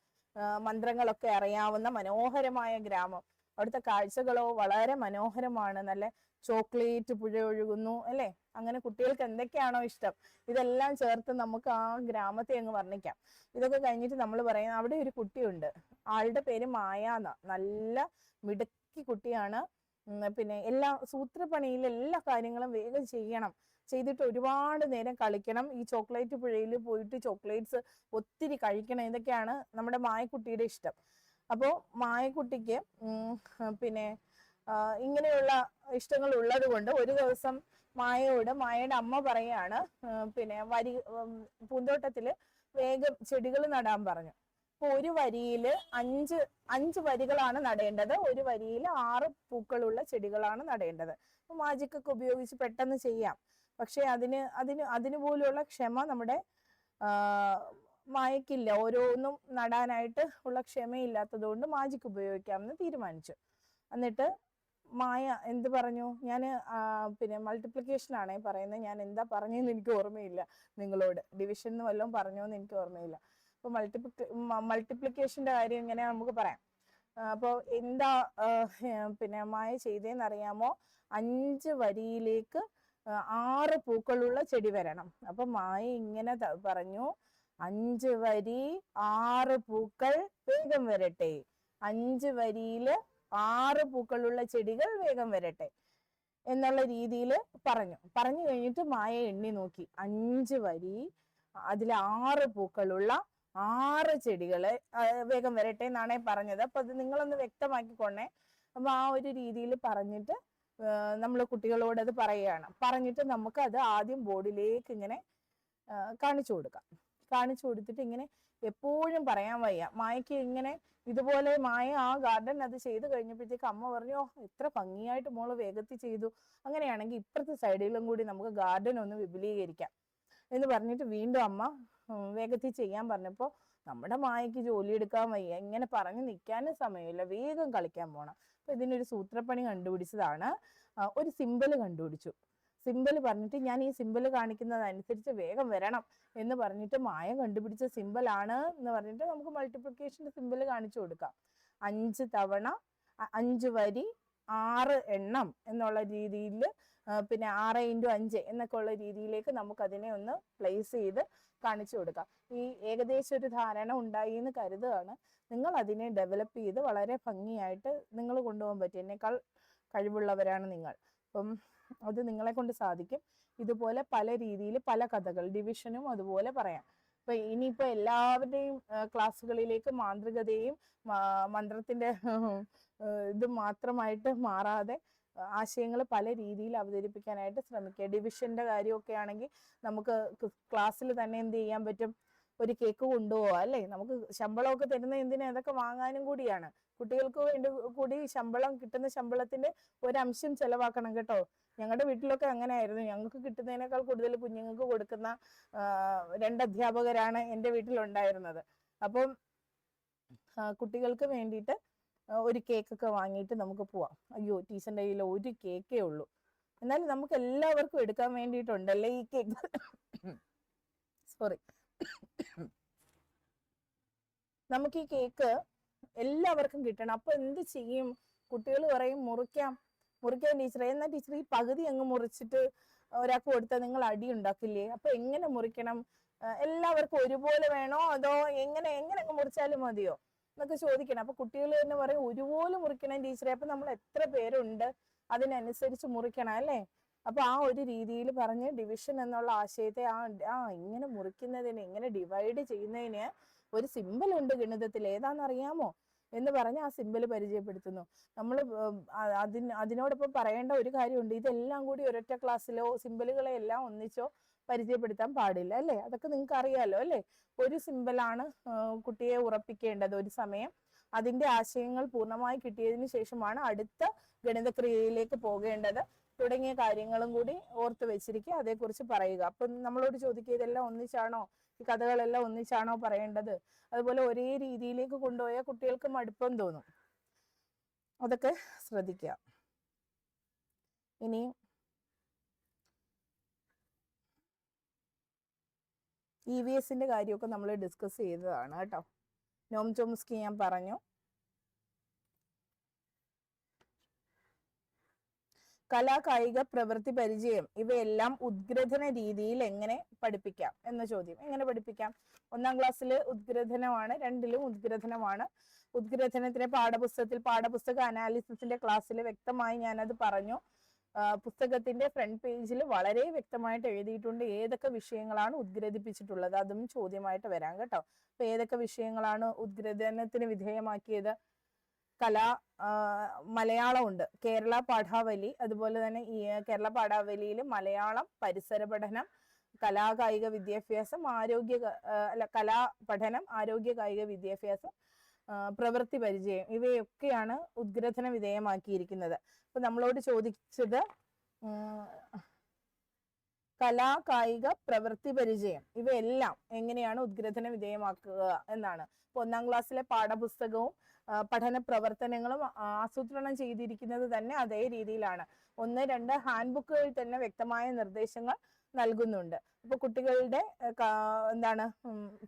മന്ത്രങ്ങളൊക്കെ അറിയാവുന്ന മനോഹരമായ ഗ്രാമം. അവിടുത്തെ കാഴ്ചകളോ വളരെ മനോഹരമാണ്. നല്ല ചോക്ലേറ്റ് പുഴ ഒഴുകുന്നു അല്ലെ. അങ്ങനെ കുട്ടികൾക്ക് എന്തൊക്കെയാണോ ഇഷ്ടം ഇതെല്ലാം ചേർത്ത് നമുക്ക് ആ ഗ്രാമത്തെ അങ്ങ് വർണ്ണിക്കാം. ഇതൊക്കെ കഴിഞ്ഞിട്ട് നമ്മൾ പറയുന്നത് അവിടെ ഒരു കുട്ടിയുണ്ട്, ആളുടെ പേര് മായ എന്ന. നല്ല മിടുക്കി കുട്ടിയാണ്. പിന്നെ എല്ലാ സൂത്രപ്പണിയിൽ എല്ലാ കാര്യങ്ങളും വേഗം ചെയ്യണം, ചെയ്തിട്ട് ഒരുപാട് നേരം കളിക്കണം, ഈ ചോക്ലേറ്റ് പുഴയിൽ പോയിട്ട് ചോക്ലേറ്റ്സ് ഒത്തിരി കഴിക്കണം. ഇതൊക്കെയാണ് നമ്മുടെ മായക്കുട്ടിയുടെ ഇഷ്ടം. അപ്പോൾ മായക്കുട്ടിക്ക് പിന്നെ ഇങ്ങനെയുള്ള ഇഷ്ടങ്ങൾ ഉള്ളത് കൊണ്ട് ഒരു ദിവസം മായയുടെ അമ്മ പറയാണ്, പിന്നെ പൂന്തോട്ടത്തില് വേഗം ചെടികൾ നടാൻ പറഞ്ഞു. അപ്പൊ ഒരു വരിയിൽ അഞ്ച് വരികളാണ് നടേണ്ടത്. ഒരു വരിയിൽ 6 പൂക്കളുള്ള ചെടികളാണ് നടേണ്ടത്. അപ്പൊ മാജിക്കൊക്കെ ഉപയോഗിച്ച് പെട്ടെന്ന് ചെയ്യാം. പക്ഷെ അതിന് പോലുള്ള ക്ഷമ നമ്മുടെ മായക്കില്ല. ഓരോന്നും നടാനായിട്ട് ഉള്ള ക്ഷമയില്ലാത്തത് കൊണ്ട് മാജിക് ഉപയോഗിക്കാമെന്ന് തീരുമാനിച്ചു. എന്നിട്ട് മായ എന്ത് പറഞ്ഞു, ഞാൻ പിന്നെ മൾട്ടിപ്ലിക്കേഷൻ ആണേ പറയുന്നത്, ഞാൻ എന്താ പറഞ്ഞതെന്ന് എനിക്ക് ഓർമ്മയില്ല. നിങ്ങളോട് ഡിവിഷൻ എന്ന് വല്ലതും പറഞ്ഞോന്ന് എനിക്ക് ഓർമ്മയില്ല. അപ്പൊ മൾട്ടിപ്ലിക്കേഷന്റെ കാര്യം ഇങ്ങനെ നമുക്ക് പറയാം. അപ്പോൾ എന്താ പിന്നെ മായ ചെയ്തേന്ന് അറിയാമോ? 5 വരിയിലേക്ക് 6 പൂക്കളുള്ള ചെടി വരണം. അപ്പൊ മായ ഇങ്ങനെ പറഞ്ഞു, 5 വരി 6 പൂക്കൾ വേഗം വരട്ടെ, 5 വരിയില് 6 പൂക്കളുള്ള ചെടികൾ വേഗം വരട്ടെ എന്നുള്ള രീതിയിൽ പറഞ്ഞു കഴിഞ്ഞിട്ട് മായ എണ്ണി നോക്കി. 5 വരി, അതിൽ 6 പൂക്കളുള്ള 6 ചെടികള് വേഗം വരട്ടെ എന്നാണേ പറഞ്ഞത്. അപ്പൊ അത് നിങ്ങളൊന്ന് വ്യക്തമാക്കിക്കൊണ്ടേ. അപ്പൊ ആ ഒരു രീതിയിൽ പറഞ്ഞിട്ട് നമ്മൾ കുട്ടികളോട് അത് പറയുകയാണ്. പറഞ്ഞിട്ട് നമുക്ക് അത് ആദ്യം ബോർഡിലേക്ക് ഇങ്ങനെ കാണിച്ചു കൊടുക്കാം. കാണിച്ചു കൊടുത്തിട്ട് ഇങ്ങനെ എപ്പോഴും പറയാൻ വയ്യ മായക്ക് ഇങ്ങനെ ഇതുപോലെ. മായ ആ ഗാർഡൻ അത് ചെയ്ത് കഴിഞ്ഞപ്പോഴത്തേക്ക് അമ്മ പറഞ്ഞു, എത്ര ഭംഗിയായിട്ട് മോള് വേഗത്തിൽ ചെയ്തു, അങ്ങനെയാണെങ്കിൽ ഇപ്പുറത്തെ സൈഡിലും കൂടി നമുക്ക് ഗാർഡൻ ഒന്ന് വിപുലീകരിക്കാം എന്ന് പറഞ്ഞിട്ട് വീണ്ടും അമ്മ വേഗത്തിൽ ചെയ്യാൻ പറഞ്ഞപ്പോൾ നമ്മുടെ മായക്ക് ജോലി എടുക്കാൻ വയ്യ, ഇങ്ങനെ പറഞ്ഞു നിൽക്കാനും സമയമില്ല, വേഗം കളിക്കാൻ പോണം. അപ്പൊ ഇതിനൊരു സൂത്രപ്പണി കണ്ടുപിടിച്ചതാണ്. ഒരു സിമ്പിള് കണ്ടുപിടിച്ചു. സിമ്പിൾ പറഞ്ഞിട്ട് ഞാൻ ഈ സിമ്പിൾ കാണിക്കുന്നതനുസരിച്ച് വേഗം വരണം എന്ന് പറഞ്ഞിട്ട് മായ കണ്ടുപിടിച്ച സിമ്പിൾ ആണ് എന്ന് പറഞ്ഞിട്ട് നമുക്ക് മൾട്ടിപ്ലിക്കേഷന്റെ സിമ്പിൾ കാണിച്ചു കൊടുക്കാം. 5 തവണ 5 വരി 6 എണ്ണം എന്നുള്ള രീതിയിൽ, പിന്നെ 6 × 5 എന്നൊക്കെ ഉള്ള രീതിയിലേക്ക് നമുക്ക് അതിനെ ഒന്ന് പ്ലേസ് ചെയ്ത് കാണിച്ചു കൊടുക്കാം. ഈ ഏകദേശം ഒരു ധാരണ ഉണ്ടായി എന്ന് കരുതുകയാണ്. നിങ്ങൾ അതിനെ ഡെവലപ്പ് ചെയ്ത് വളരെ ഭംഗിയായിട്ട് നിങ്ങൾ കൊണ്ടുപോകാൻ പറ്റും. എന്നേക്കാൾ കഴിവുള്ളവരാണ് നിങ്ങൾ. അപ്പം അത് നിങ്ങളെ കൊണ്ട് സാധിക്കും. ഇതുപോലെ പല രീതിയിൽ പല കഥകൾ ഡിവിഷനും അതുപോലെ പറയാം. ഇപ്പൊ ഇനിയിപ്പോ എല്ലാവരുടെയും ക്ലാസ്സുകളിലേക്ക് മാന്ത്രികതയും മന്ത്രത്തിന്റെ ഇത് മാത്രമായിട്ട് മാറാതെ ആശയങ്ങൾ പല രീതിയിൽ അവതരിപ്പിക്കാനായിട്ട് ശ്രമിക്കുക. ഡിവിഷന്റെ കാര്യമൊക്കെ ആണെങ്കിൽ നമുക്ക് ക്ലാസ്സിൽ തന്നെ എന്ത് ചെയ്യാൻ പറ്റും, ഒരു കേക്ക് കൊണ്ടുപോവാ അല്ലേ. നമുക്ക് ശമ്പളമൊക്കെ തരുന്ന എന്തിനാ, അതൊക്കെ വാങ്ങാനും കൂടിയാണ്. കുട്ടികൾക്ക് വേണ്ടി കൂടി കിട്ടുന്ന ശമ്പളത്തിന്റെ ഒരംശം ചെലവാക്കണം കേട്ടോ. ഞങ്ങളുടെ വീട്ടിലൊക്കെ അങ്ങനെ ആയിരുന്നു. ഞങ്ങൾക്ക് കിട്ടുന്നതിനേക്കാൾ കൂടുതൽ കുഞ്ഞുങ്ങൾക്ക് കൊടുക്കുന്ന 2 അധ്യാപകരാണ് എൻ്റെ വീട്ടിലുണ്ടായിരുന്നത്. അപ്പം കുട്ടികൾക്ക് വേണ്ടിയിട്ട് ഒരു കേക്കൊക്കെ വാങ്ങിയിട്ട് നമുക്ക് പോവാം. അയ്യോ, ടീച്ചറിന്റെ കയ്യിൽ ഒരു കേക്കേ ഉള്ളൂ, എന്നാലും നമുക്ക് എല്ലാവർക്കും എടുക്കാൻ വേണ്ടിയിട്ടുണ്ടല്ലേ ഈ കേക്ക്. സോറി. നമുക്ക് ഈ കേക്ക് എല്ലാവർക്കും കിട്ടണം. അപ്പൊ എന്ത് ചെയ്യും? കുട്ടികൾ പറയും മുറിക്കാൻ ടീച്ചറെ. എന്നാൽ ടീച്ചർ ഈ പകുതി അങ്ങ് മുറിച്ചിട്ട് ഒരാൾക്ക് കൊടുത്താൽ നിങ്ങൾ അടി ഉണ്ടാക്കില്ലേ? അപ്പൊ എങ്ങനെ മുറിക്കണം? എല്ലാവർക്കും ഒരുപോലെ വേണോ അതോ എങ്ങനെ അങ്ങ് മുറിച്ചാലും മതിയോ എന്നൊക്കെ ചോദിക്കണം. അപ്പൊ കുട്ടികൾ തന്നെ പറയും ഒരുപോലെ മുറിക്കണം ടീച്ചറെ. അപ്പൊ നമ്മൾ എത്ര പേരുണ്ട് അതിനനുസരിച്ച് മുറിക്കണം അല്ലേ. അപ്പൊ ആ ഒരു രീതിയിൽ പറഞ്ഞ് ഡിവിഷൻ എന്നുള്ള ആശയത്തെ ഇങ്ങനെ മുറിക്കുന്നതിന്, ഇങ്ങനെ ഡിവൈഡ് ചെയ്യുന്നതിന് ഒരു സിമ്പിൾ ഉണ്ട് ഗണിതത്തിൽ, ഏതാണെന്നറിയാമോ എന്ന് പറഞ്ഞ് ആ സിമ്പിൾ പരിചയപ്പെടുത്തുന്നു. നമ്മൾ അതിനോടൊപ്പം പറയേണ്ട ഒരു കാര്യമുണ്ട്. ഇതെല്ലാം കൂടി ഒരൊറ്റ ക്ലാസ്സിലോ സിമ്പിളുകളെ എല്ലാം ഒന്നിച്ചോ പരിചയപ്പെടുത്താൻ പാടില്ല അല്ലേ. അതൊക്കെ നിങ്ങൾക്ക് അറിയാലോ അല്ലേ. ഒരു സിമ്പിളാണ് കുട്ടിയെ ഉറപ്പിക്കേണ്ടത് ഒരു സമയം. അതിന്റെ ആശയങ്ങൾ പൂർണ്ണമായി കിട്ടിയതിന് ശേഷമാണ് അടുത്ത ഗണിതക്രിയയിലേക്ക് പോകേണ്ടത്. തുടങ്ങിയ കാര്യങ്ങളും കൂടി ഓർത്ത് വെച്ചിരിക്കുക, അതേക്കുറിച്ച് പറയുക. അപ്പം നമ്മളോട് ചോദിക്കുക, ഇതെല്ലാം ഒന്നിച്ചാണോ, ഈ കഥകളെല്ലാം ഒന്നിച്ചാണോ പറയേണ്ടത്? അതുപോലെ ഒരേ രീതിയിലേക്ക് കൊണ്ടുപോയാൽ കുട്ടികൾക്ക് മടുപ്പം തോന്നും. അതൊക്കെ ശ്രദ്ധിക്കുക. ഇനി EVSന്റെ കാര്യമൊക്കെ നമ്മൾ ഡിസ്കസ് ചെയ്തതാണ് കേട്ടോ. നോം ചോംസ്കി ഞാൻ പറഞ്ഞു. കലാ, കായിക, പ്രവൃത്തി പരിചയം ഇവയെല്ലാം ഉദ്ഗ്രഥന രീതിയിൽ എങ്ങനെ പഠിപ്പിക്കാം എന്ന ചോദ്യം. എങ്ങനെ പഠിപ്പിക്കാം? 1ാം ക്ലാസ്സിൽ ഉദ്ഗ്രഥനമാണ്, 2ലും ഉദ്ഗ്രഥനമാണ്. ഉദ്ഗ്രഥനത്തിന് പാഠപുസ്തക അനാലിസിസിന്റെ ക്ലാസ്സിൽ വ്യക്തമായി ഞാനത് പറഞ്ഞു. പുസ്തകത്തിന്റെ ഫ്രണ്ട് പേജിൽ വളരെ വ്യക്തമായിട്ട് എഴുതിയിട്ടുണ്ട് ഏതൊക്കെ വിഷയങ്ങളാണ് ഉദ്ഗ്രഥിപ്പിച്ചിട്ടുള്ളത്. അതും ചോദ്യമായിട്ട് വരാം കേട്ടോ. അപ്പൊ ഏതൊക്കെ വിഷയങ്ങളാണ് ഉദ്ഗ്രഥനത്തിന് വിധേയമാക്കിയത്? മലയാളം ഉണ്ട്, കേരള പാഠാവലി, അതുപോലെ തന്നെ ഈ കേരള പാഠാവലിയിൽ മലയാളം, പരിസര പഠനം, കലാകായിക വിദ്യാഭ്യാസം, കലാ പഠനം, ആരോഗ്യ കായിക വിദ്യാഭ്യാസം, പ്രവൃത്തി പരിചയം, ഇവയൊക്കെയാണ് ഉദ്ഗ്രഥന വിധേയമാക്കിയിരിക്കുന്നത്. അപ്പൊ നമ്മളോട് ചോദിച്ചത് കലാ, കായിക, പ്രവൃത്തി പരിചയം ഇവയെല്ലാം എങ്ങനെയാണ് ഉദ്ഗ്രഥന വിധേയമാക്കുക എന്നാണ്. 1ാം ക്ലാസ്സിലെ പാഠപുസ്തകവും പഠന പ്രവർത്തനങ്ങളും ആസൂത്രണം ചെയ്തിരിക്കുന്നത് തന്നെ അതേ രീതിയിലാണ്. 1, 2 ഹാൻഡ് ബുക്കുകളിൽ തന്നെ വ്യക്തമായ നിർദ്ദേശങ്ങൾ നൽകുന്നുണ്ട്. അപ്പൊ കുട്ടികളുടെ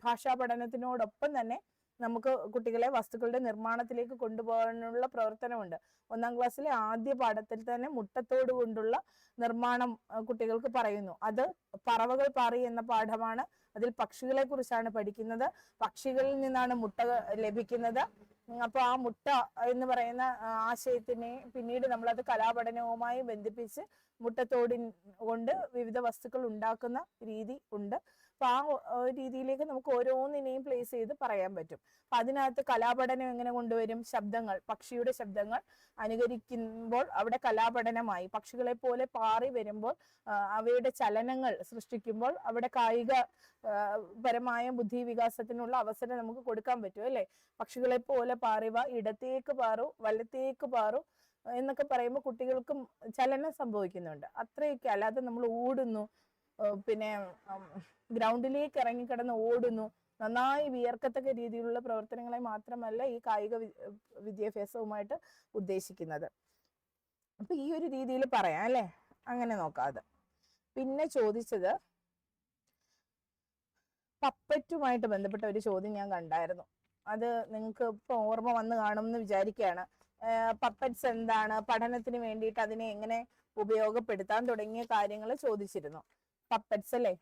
ഭാഷാ പഠനത്തിനോടൊപ്പം തന്നെ നമുക്ക് കുട്ടികളെ വസ്തുക്കളുടെ നിർമ്മാണത്തിലേക്ക് കൊണ്ടുപോകാനുള്ള പ്രവർത്തനമുണ്ട്. 1ാം ക്ലാസ്സിലെ ആദ്യ പാഠത്തിൽ തന്നെ മുട്ടത്തോട് കൊണ്ടുള്ള നിർമ്മാണം കുട്ടികൾക്ക് പറയുന്നു. അത് പറവകൾ പാറി എന്ന പാഠമാണ്. അതിൽ പക്ഷികളെ കുറിച്ചാണ് പഠിക്കുന്നത്. പക്ഷികളിൽ നിന്നാണ് മുട്ട ലഭിക്കുന്നത്. അപ്പൊ ആ മുട്ട എന്ന് പറയുന്ന ആശയത്തിനെ പിന്നീട് നമ്മളത് കലാപഠനവുമായി ബന്ധിപ്പിച്ച് മുട്ടത്തോടി കൊണ്ട് വിവിധ വസ്തുക്കൾ ഉണ്ടാക്കുന്ന രീതി ഉണ്ട്. അപ്പൊ ആ രീതിയിലേക്ക് നമുക്ക് ഓരോന്നിനെയും പ്ലേസ് ചെയ്ത് പറയാൻ പറ്റും. അപ്പൊ അതിനകത്ത് കലാപഠനം എങ്ങനെ കൊണ്ടുവരും? ശബ്ദങ്ങൾ, പക്ഷിയുടെ ശബ്ദങ്ങൾ അനുകരിക്കുമ്പോൾ അവിടെ കലാപഠനമായി. പക്ഷികളെ പോലെ പാറി വരുമ്പോൾ അവയുടെ ചലനങ്ങൾ സൃഷ്ടിക്കുമ്പോൾ അവിടെ കായിക പരമായ ബുദ്ധി വികാസത്തിനുള്ള അവസരം നമുക്ക് കൊടുക്കാൻ പറ്റും അല്ലെ? പക്ഷികളെ പോലെ പാറിവ, ഇടത്തേക്ക് പാറു, വലത്തേക്ക് പാറു എന്നൊക്കെ പറയുമ്പോൾ കുട്ടികൾക്കും ചലനം സംഭവിക്കുന്നുണ്ട്. അത്രയൊക്കെ, അല്ലാതെ നമ്മൾ ഓടുന്നു, പിന്നെ ഗ്രൗണ്ടിലേക്ക് ഇറങ്ങിക്കിടന്ന് ഓടുന്നു, നന്നായി വിയർക്കത്തക്ക രീതിയിലുള്ള പ്രവർത്തനങ്ങളെ മാത്രമല്ല ഈ കായിക വിദ്യാഭ്യാസവുമായിട്ട് ഉദ്ദേശിക്കുന്നത്. അപ്പൊ ഈ ഒരു രീതിയിൽ പറയാം അല്ലെ? അങ്ങനെ നോക്കാതെ. പിന്നെ ചോദിച്ചത് പപ്പറ്റുമായിട്ട് ബന്ധപ്പെട്ട ഒരു ചോദ്യം ഞാൻ കണ്ടായിരുന്നു. അത് നിങ്ങൾക്ക് ഇപ്പൊ ഓർമ്മ വന്ന് കാണും എന്ന് വിചാരിക്കുകയാണ്. പപ്പറ്റ്സ് എന്താണ്, പഠനത്തിന് വേണ്ടിയിട്ട് അതിനെ എങ്ങനെ ഉപയോഗപ്പെടുത്താൻ തുടങ്ങിയ കാര്യങ്ങൾ ചോദിച്ചിരുന്നു. പപ്പറ്റ്സ് അല്ലേ?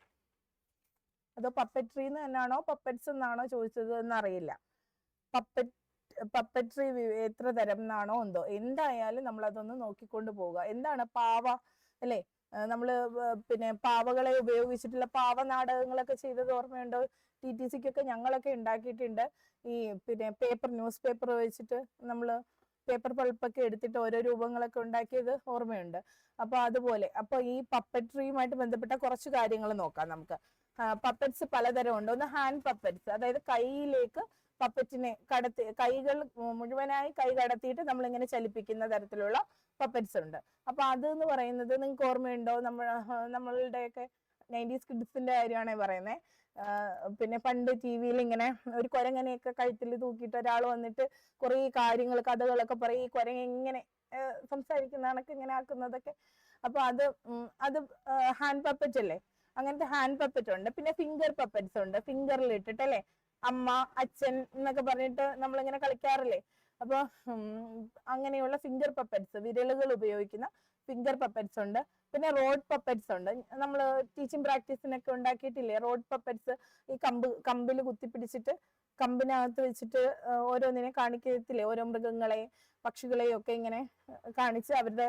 അതോ പപ്പറ്റ്രി എന്ന് തന്നെയാണോ പപ്പറ്റ്സ് എന്നാണോ ചോദിച്ചത് എന്നറിയില്ല. പപ്പറ്റ്രി എത്ര തരം എന്നാണോ എന്തോ, എന്തായാലും നമ്മൾ അതൊന്ന് നോക്കിക്കൊണ്ട് പോവുക. എന്താണ് പാവ അല്ലെ? നമ്മള് പിന്നെ പാവകളെ ഉപയോഗിച്ചിട്ടുള്ള പാവ നാടകങ്ങളൊക്കെ ചെയ്തത് ഓർമ്മയുണ്ടോ? TTCക്കൊക്കെ ഞങ്ങളൊക്കെ ഉണ്ടാക്കിയിട്ടുണ്ട്. ഈ പിന്നെ ന്യൂസ് പേപ്പർ വെച്ചിട്ട് നമ്മള് പേപ്പർ പൾപ്പൊക്കെ എടുത്തിട്ട് ഓരോ രൂപങ്ങളൊക്കെ ഉണ്ടാക്കിയത് ഓർമ്മയുണ്ട്. അപ്പൊ അതുപോലെ ഈ പപ്പറ്റ്റിയുമായിട്ട് ബന്ധപ്പെട്ട കുറച്ച് കാര്യങ്ങൾ നോക്കാം നമുക്ക്. പപ്പറ്റ്സ് പലതരം ഉണ്ട്. ഒന്ന് ഹാൻഡ് പപ്പറ്റ്സ്, അതായത് കൈയിലേക്ക് പപ്പറ്റിനെ കൈകൾ മുഴുവനായി കൈ കടത്തിയിട്ട് നമ്മൾ ഇങ്ങനെ ചലിപ്പിക്കുന്ന തരത്തിലുള്ള പപ്പറ്റ്സ് ഉണ്ട്. അപ്പൊ അത് എന്ന് പറയുന്നത് നിങ്ങൾക്ക് ഓർമ്മയുണ്ടോ? നമ്മളുടെയൊക്കെ 90s കിഡ്സിന്റെ കാര്യമാണ് പറയുന്നത്. പിന്നെ പണ്ട് TV-യിൽ ഇങ്ങനെ ഒരു കുരങ്ങനെയൊക്കെ കഴുത്തിൽ തൂക്കിയിട്ട് ഒരാൾ വന്നിട്ട് കുറെ കാര്യങ്ങൾ, കഥകളൊക്കെ പറയും. ഈ കുരങ്ങ ഇങ്ങനെ സംസാരിക്കുന്ന കണക്ക് ഇങ്ങനെ ആക്കുന്നതൊക്കെ. അപ്പൊ അത് ഹാൻഡ് പപ്പറ്റ് അല്ലേ? അങ്ങനത്തെ ഹാൻഡ് പപ്പറ്റ് ഉണ്ട്. പിന്നെ ഫിംഗർ പപ്പറ്റ്സ് ഉണ്ട്, ഫിംഗറിൽ ഇട്ടിട്ട് അല്ലെ, അമ്മ, അച്ഛൻ എന്നൊക്കെ പറഞ്ഞിട്ട് നമ്മളിങ്ങനെ കളിക്കാറില്ലേ? അപ്പൊ അങ്ങനെയുള്ള ഫിംഗർ പപ്പറ്റ്സ്, വിരലുകൾ ഉപയോഗിക്കുന്ന ഫിംഗർ പപ്പറ്റ്സ് ഉണ്ട്. പിന്നെ റോഡ് പപ്പറ്റ്സ് ഉണ്ട്. നമ്മൾ ടീച്ചിങ് പ്രാക്ടീസിനൊക്കെ ഉണ്ടാക്കിയിട്ടില്ലേ റോഡ് പപ്പറ്റ്സ്? ഈ കമ്പിൽ കുത്തിപ്പിടിച്ചിട്ട് കമ്പിനകത്ത് വെച്ചിട്ട് ഓരോന്നിനെ കാണിക്കത്തില്ലേ? ഓരോ മൃഗങ്ങളെയും പക്ഷികളെയും ഒക്കെ ഇങ്ങനെ കാണിച്ച് അവരുടെ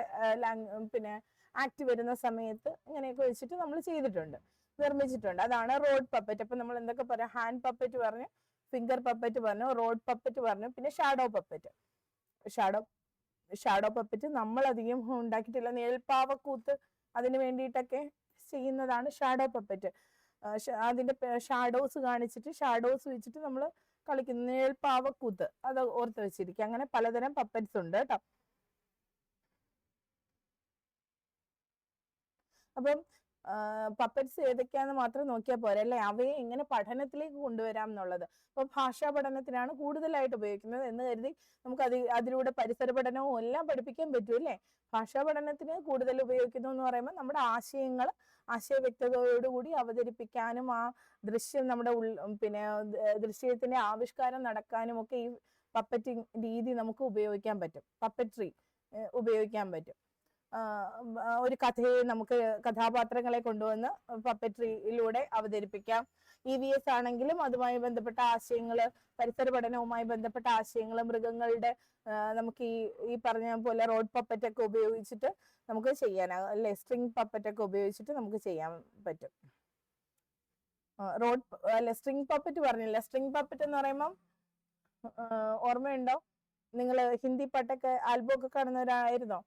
പിന്നെ ആക്ട് വരുന്ന സമയത്ത് ഇങ്ങനെയൊക്കെ വെച്ചിട്ട് നമ്മൾ ചെയ്തിട്ടുണ്ട്, നിർമ്മിച്ചിട്ടുണ്ട്. അതാണ് റോഡ് പപ്പറ്റ്. അപ്പൊ നമ്മൾ എന്തൊക്കെ പറയാം? ഹാൻഡ് പപ്പറ്റ് പറഞ്ഞു, ഫിംഗർ പപ്പറ്റ് പറഞ്ഞു, റോഡ് പപ്പറ്റ് പറഞ്ഞു, പിന്നെ ഷാഡോ പപ്പറ്റ്. ഷാഡോ പപ്പറ്റ് നമ്മൾ അധികം ഉണ്ടാക്കിയിട്ടില്ല. നിഴൽപ്പാവക്കൂത്ത് അതിന് വേണ്ടിയിട്ടൊക്കെ ചെയ്യുന്നതാണ് ഷാഡോ പപ്പറ്റ്. അതിന്റെ ഷാഡോസ് കാണിച്ചിട്ട് ഷാഡോസ് വെച്ചിട്ട് നമ്മൾ കളിക്കുന്ന നിഴൽപ്പാവക്കൂത്ത്, അത് ഓർത്ത് വെച്ചിരിക്കുക. അങ്ങനെ പലതരം പപ്പറ്റ്സ് ഉണ്ട് കേട്ടോ. അപ്പം പപ്പറ്റ്സ് ഏതൊക്കെയാന്ന് മാത്രം നോക്കിയാൽ പോരെ അല്ലെ, അവയെ എങ്ങനെ പഠനത്തിലേക്ക് കൊണ്ടുവരാം എന്നുള്ളത്. അപ്പൊ ഭാഷാ പഠനത്തിനാണ് കൂടുതലായിട്ട് ഉപയോഗിക്കുന്നത് എന്ന് കരുതി നമുക്ക് അതിലൂടെ പരിസര പഠനവും എല്ലാം പഠിപ്പിക്കാൻ പറ്റും അല്ലേ. ഭാഷാ പഠനത്തിന് കൂടുതൽ ഉപയോഗിക്കുന്നു എന്ന് പറയുമ്പോൾ നമ്മുടെ ആശയങ്ങൾ ആശയവ്യക്തതയോടുകൂടി അവതരിപ്പിക്കാനും ആ ദൃശ്യം നമ്മുടെ പിന്നെ ദൃശ്യത്തിന്റെ ആവിഷ്കാരം നടക്കാനും ഒക്കെ ഈ പപ്പറ്റിംഗ് രീതി നമുക്ക് ഉപയോഗിക്കാൻ പറ്റും, പപ്പറ്റ്രി ഉപയോഗിക്കാൻ പറ്റും. ഒരു കഥയെ നമുക്ക് കഥാപാത്രങ്ങളെ കൊണ്ടുവന്ന് പപ്പറ്റ്രിയിലൂടെ അവതരിപ്പിക്കാം. EVS ആണെങ്കിലും അതുമായി ബന്ധപ്പെട്ട ആശയങ്ങള്, പരിസര പഠനവുമായി ബന്ധപ്പെട്ട ആശയങ്ങള്, മൃഗങ്ങളുടെ നമുക്ക് ഈ പറഞ്ഞ പോലെ റോഡ് പപ്പറ്റ് ഒക്കെ ഉപയോഗിച്ചിട്ട് നമുക്ക് ചെയ്യാനാകും അല്ലെ, സ്ട്രിങ് പപ്പറ്റ് ഒക്കെ ഉപയോഗിച്ചിട്ട് നമുക്ക് ചെയ്യാൻ പറ്റും. സ്ട്രിങ് പപ്പറ്റ് പറഞ്ഞില്ല. സ്ട്രിങ് പപ്പറ്റ് എന്ന് പറയുമ്പം ഓർമ്മയുണ്ടോ? നിങ്ങൾ ഹിന്ദി പാട്ടൊക്കെ ആൽബം ഒക്കെ കാണുന്നവരായിരുന്നോ?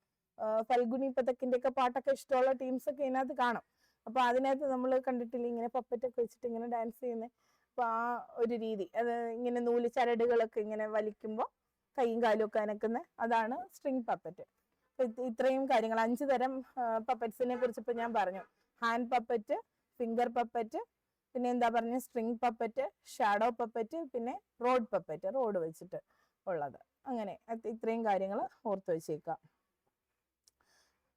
ഫൽഗുനി പതക്കിന്റെ ഒക്കെ പാട്ടൊക്കെ ഇഷ്ടമുള്ള ടീംസ് ഒക്കെ ഇതിനകത്ത് കാണും. അപ്പൊ അതിനകത്ത് നമ്മൾ കണ്ടിട്ടില്ല ഇങ്ങനെ പപ്പറ്റ് ഒക്കെ വെച്ചിട്ട് ഇങ്ങനെ ഡാൻസ് ചെയ്യുന്നത്. അപ്പൊ ആ ഒരു രീതി, അത് ഇങ്ങനെ നൂല് ചരടുകളൊക്കെ ഇങ്ങനെ വലിക്കുമ്പോൾ കൈയും കാലും ഒക്കെ അനക്കുന്ന, അതാണ് സ്ട്രിങ് പപ്പറ്റ്. ഇത്രയും കാര്യങ്ങൾ 5 തരം പപ്പറ്റ്സിനെ കുറിച്ച് ഇപ്പൊ ഞാൻ പറഞ്ഞു. ഹാൻഡ് പപ്പറ്റ്, ഫിംഗർ പപ്പറ്റ്, പിന്നെ എന്താ പറഞ്ഞ സ്ട്രിങ് പപ്പറ്റ്, ഷാഡോ പപ്പറ്റ്, പിന്നെ റോഡ് പപ്പറ്റ്, റോഡ് വെച്ചിട്ട് ഉള്ളത്. അങ്ങനെ ഇത്രയും കാര്യങ്ങൾ ഓർത്ത് വെച്ചേക്കാം.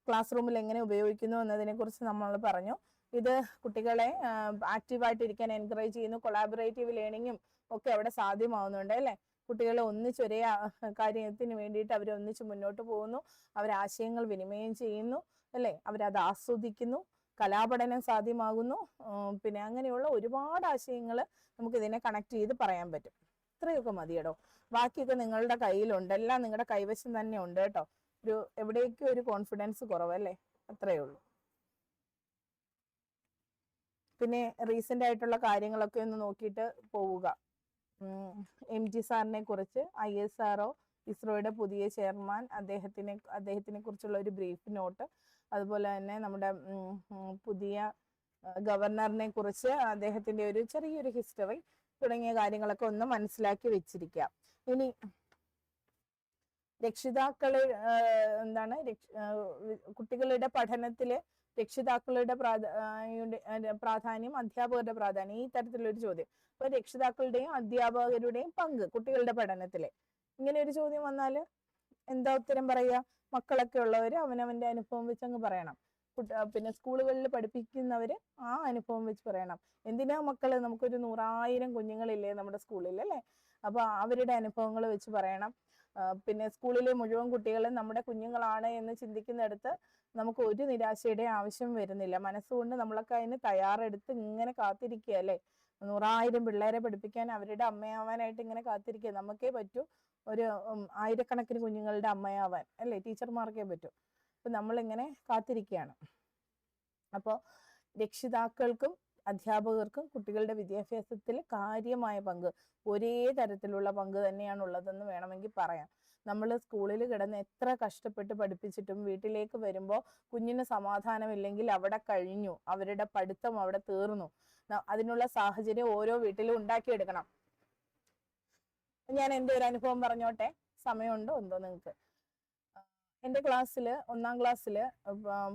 ക്ലാസ് റൂമിൽ എങ്ങനെ ഉപയോഗിക്കുന്നു എന്നതിനെ കുറിച്ച് നമ്മൾ പറഞ്ഞു. ഇത് കുട്ടികളെ ആക്റ്റീവായിട്ടിരിക്കാൻ എൻകറേജ് ചെയ്യുന്നു. കൊളാബറേറ്റീവ് ലേണിങ്ങും ഒക്കെ അവിടെ സാധ്യമാവുന്നുണ്ട് അല്ലെ. കുട്ടികളെ ഒന്നിച്ചൊരേ കാര്യത്തിന് വേണ്ടിയിട്ട് അവർ ഒന്നിച്ച് മുന്നോട്ട് പോകുന്നു, അവർ ആശയങ്ങൾ വിനിമയം ചെയ്യുന്നു അല്ലെ, അവരത് ആസ്വദിക്കുന്നു, കലാപഠനം സാധ്യമാകുന്നു. പിന്നെ അങ്ങനെയുള്ള ഒരുപാട് ആശയങ്ങൾ നമുക്ക് ഇതിനെ കണക്ട് ചെയ്ത് പറയാൻ പറ്റും. ഇത്രയൊക്കെ മതിയടോ, ബാക്കിയൊക്കെ നിങ്ങളുടെ കയ്യിലുണ്ട്, എല്ലാം നിങ്ങളുടെ കൈവശം തന്നെ ഉണ്ട് കേട്ടോ. എവിടേക്കും ഒരു കോൺഫിഡൻസ് കുറവല്ലേ, അത്രയേ ഉള്ളൂ. പിന്നെ റീസെന്റ് ആയിട്ടുള്ള കാര്യങ്ങളൊക്കെ ഒന്ന് നോക്കിയിട്ട് പോവുക. MG സാറിനെ കുറിച്ച്, ISRO ഇസ്രോയുടെ പുതിയ ചെയർമാൻ, അദ്ദേഹത്തിനെ കുറിച്ചുള്ള ഒരു ബ്രീഫ് നോട്ട്, അതുപോലെ തന്നെ നമ്മുടെ പുതിയ ഗവർണറിനെ കുറിച്ച് അദ്ദേഹത്തിന്റെ ഒരു ചെറിയൊരു ഹിസ്റ്ററി തുടങ്ങിയ കാര്യങ്ങളൊക്കെ ഒന്ന് മനസ്സിലാക്കി വെച്ചിരിക്കാം. ഇനി രക്ഷിതാക്കളെ കുട്ടികളുടെ പഠനത്തില് രക്ഷിതാക്കളുടെ പ്രാധാന്യം, അധ്യാപകരുടെ പ്രാധാന്യം, ഈ തരത്തിലൊരു ചോദ്യം. അപ്പൊ രക്ഷിതാക്കളുടെയും അധ്യാപകരുടെയും പങ്ക് കുട്ടികളുടെ പഠനത്തില് ഇങ്ങനെ ഒരു ചോദ്യം വന്നാല് എന്താ ഉത്തരം പറയുക? മക്കളൊക്കെ ഉള്ളവര് അവനവന്റെ അനുഭവം വെച്ച് അങ്ങ് പറയണം. പിന്നെ സ്കൂളുകളിൽ പഠിപ്പിക്കുന്നവര് ആ അനുഭവം വെച്ച് പറയണം. എന്തിനാ മക്കള്, നമുക്കൊരു 100,000 കുഞ്ഞുങ്ങളില്ലേ നമ്മുടെ സ്കൂളിൽ അല്ലെ, അപ്പൊ അവരുടെ അനുഭവങ്ങൾ വെച്ച് പറയണം. പിന്നെ സ്കൂളിലെ മുഴുവൻ കുട്ടികളും നമ്മുടെ കുഞ്ഞുങ്ങളാണ് എന്ന് ചിന്തിക്കുന്നിടത്ത് നമുക്ക് ഒരു നിരാശയുടെ ആവശ്യം വരുന്നില്ല. മനസ്സുകൊണ്ട് നമ്മളൊക്കെ അതിന് തയ്യാറെടുത്ത് ഇങ്ങനെ കാത്തിരിക്കുക അല്ലെ. 100,000 പിള്ളേരെ പഠിപ്പിക്കാൻ അവരുടെ അമ്മയാവാനായിട്ട് ഇങ്ങനെ കാത്തിരിക്കുക. നമുക്കേ പറ്റൂ ഒരു 1000കണക്കിന് കുഞ്ഞുങ്ങളുടെ അമ്മയാവാൻ അല്ലെ, ടീച്ചർമാർക്കേ പറ്റൂ. അപ്പൊ നമ്മളിങ്ങനെ കാത്തിരിക്കുകയാണ്. അപ്പോൾ രക്ഷിതാക്കൾക്കും അധ്യാപകർക്കും കുട്ടികളുടെ വിദ്യാഭ്യാസത്തിൽ കാര്യമായ പങ്ക്, ഒരേ തരത്തിലുള്ള പങ്ക് തന്നെയാണ് ഉള്ളതെന്ന് വേണമെങ്കിൽ പറയാം. നമ്മൾ സ്കൂളിൽ കിടന്ന് എത്ര കഷ്ടപ്പെട്ട് പഠിപ്പിച്ചിട്ടും വീട്ടിലേക്ക് വരുമ്പോൾ കുഞ്ഞിന് സമാധാനമില്ലെങ്കിൽ അവിടെ കഴിഞ്ഞു, അവരുടെ പഠിത്തം അവിടെ തീർന്നു. അതിനുള്ള സാഹചര്യം ഓരോ വീട്ടിലും ഉണ്ടാക്കിയെടുക്കണം. ഞാൻ എൻ്റെ ഒരു അനുഭവം പറഞ്ഞോട്ടെ, സമയമുണ്ടോ എന്തോ നിങ്ങൾക്ക്? എൻ്റെ ക്ലാസ്സില് 1ാം ക്ലാസ്സില്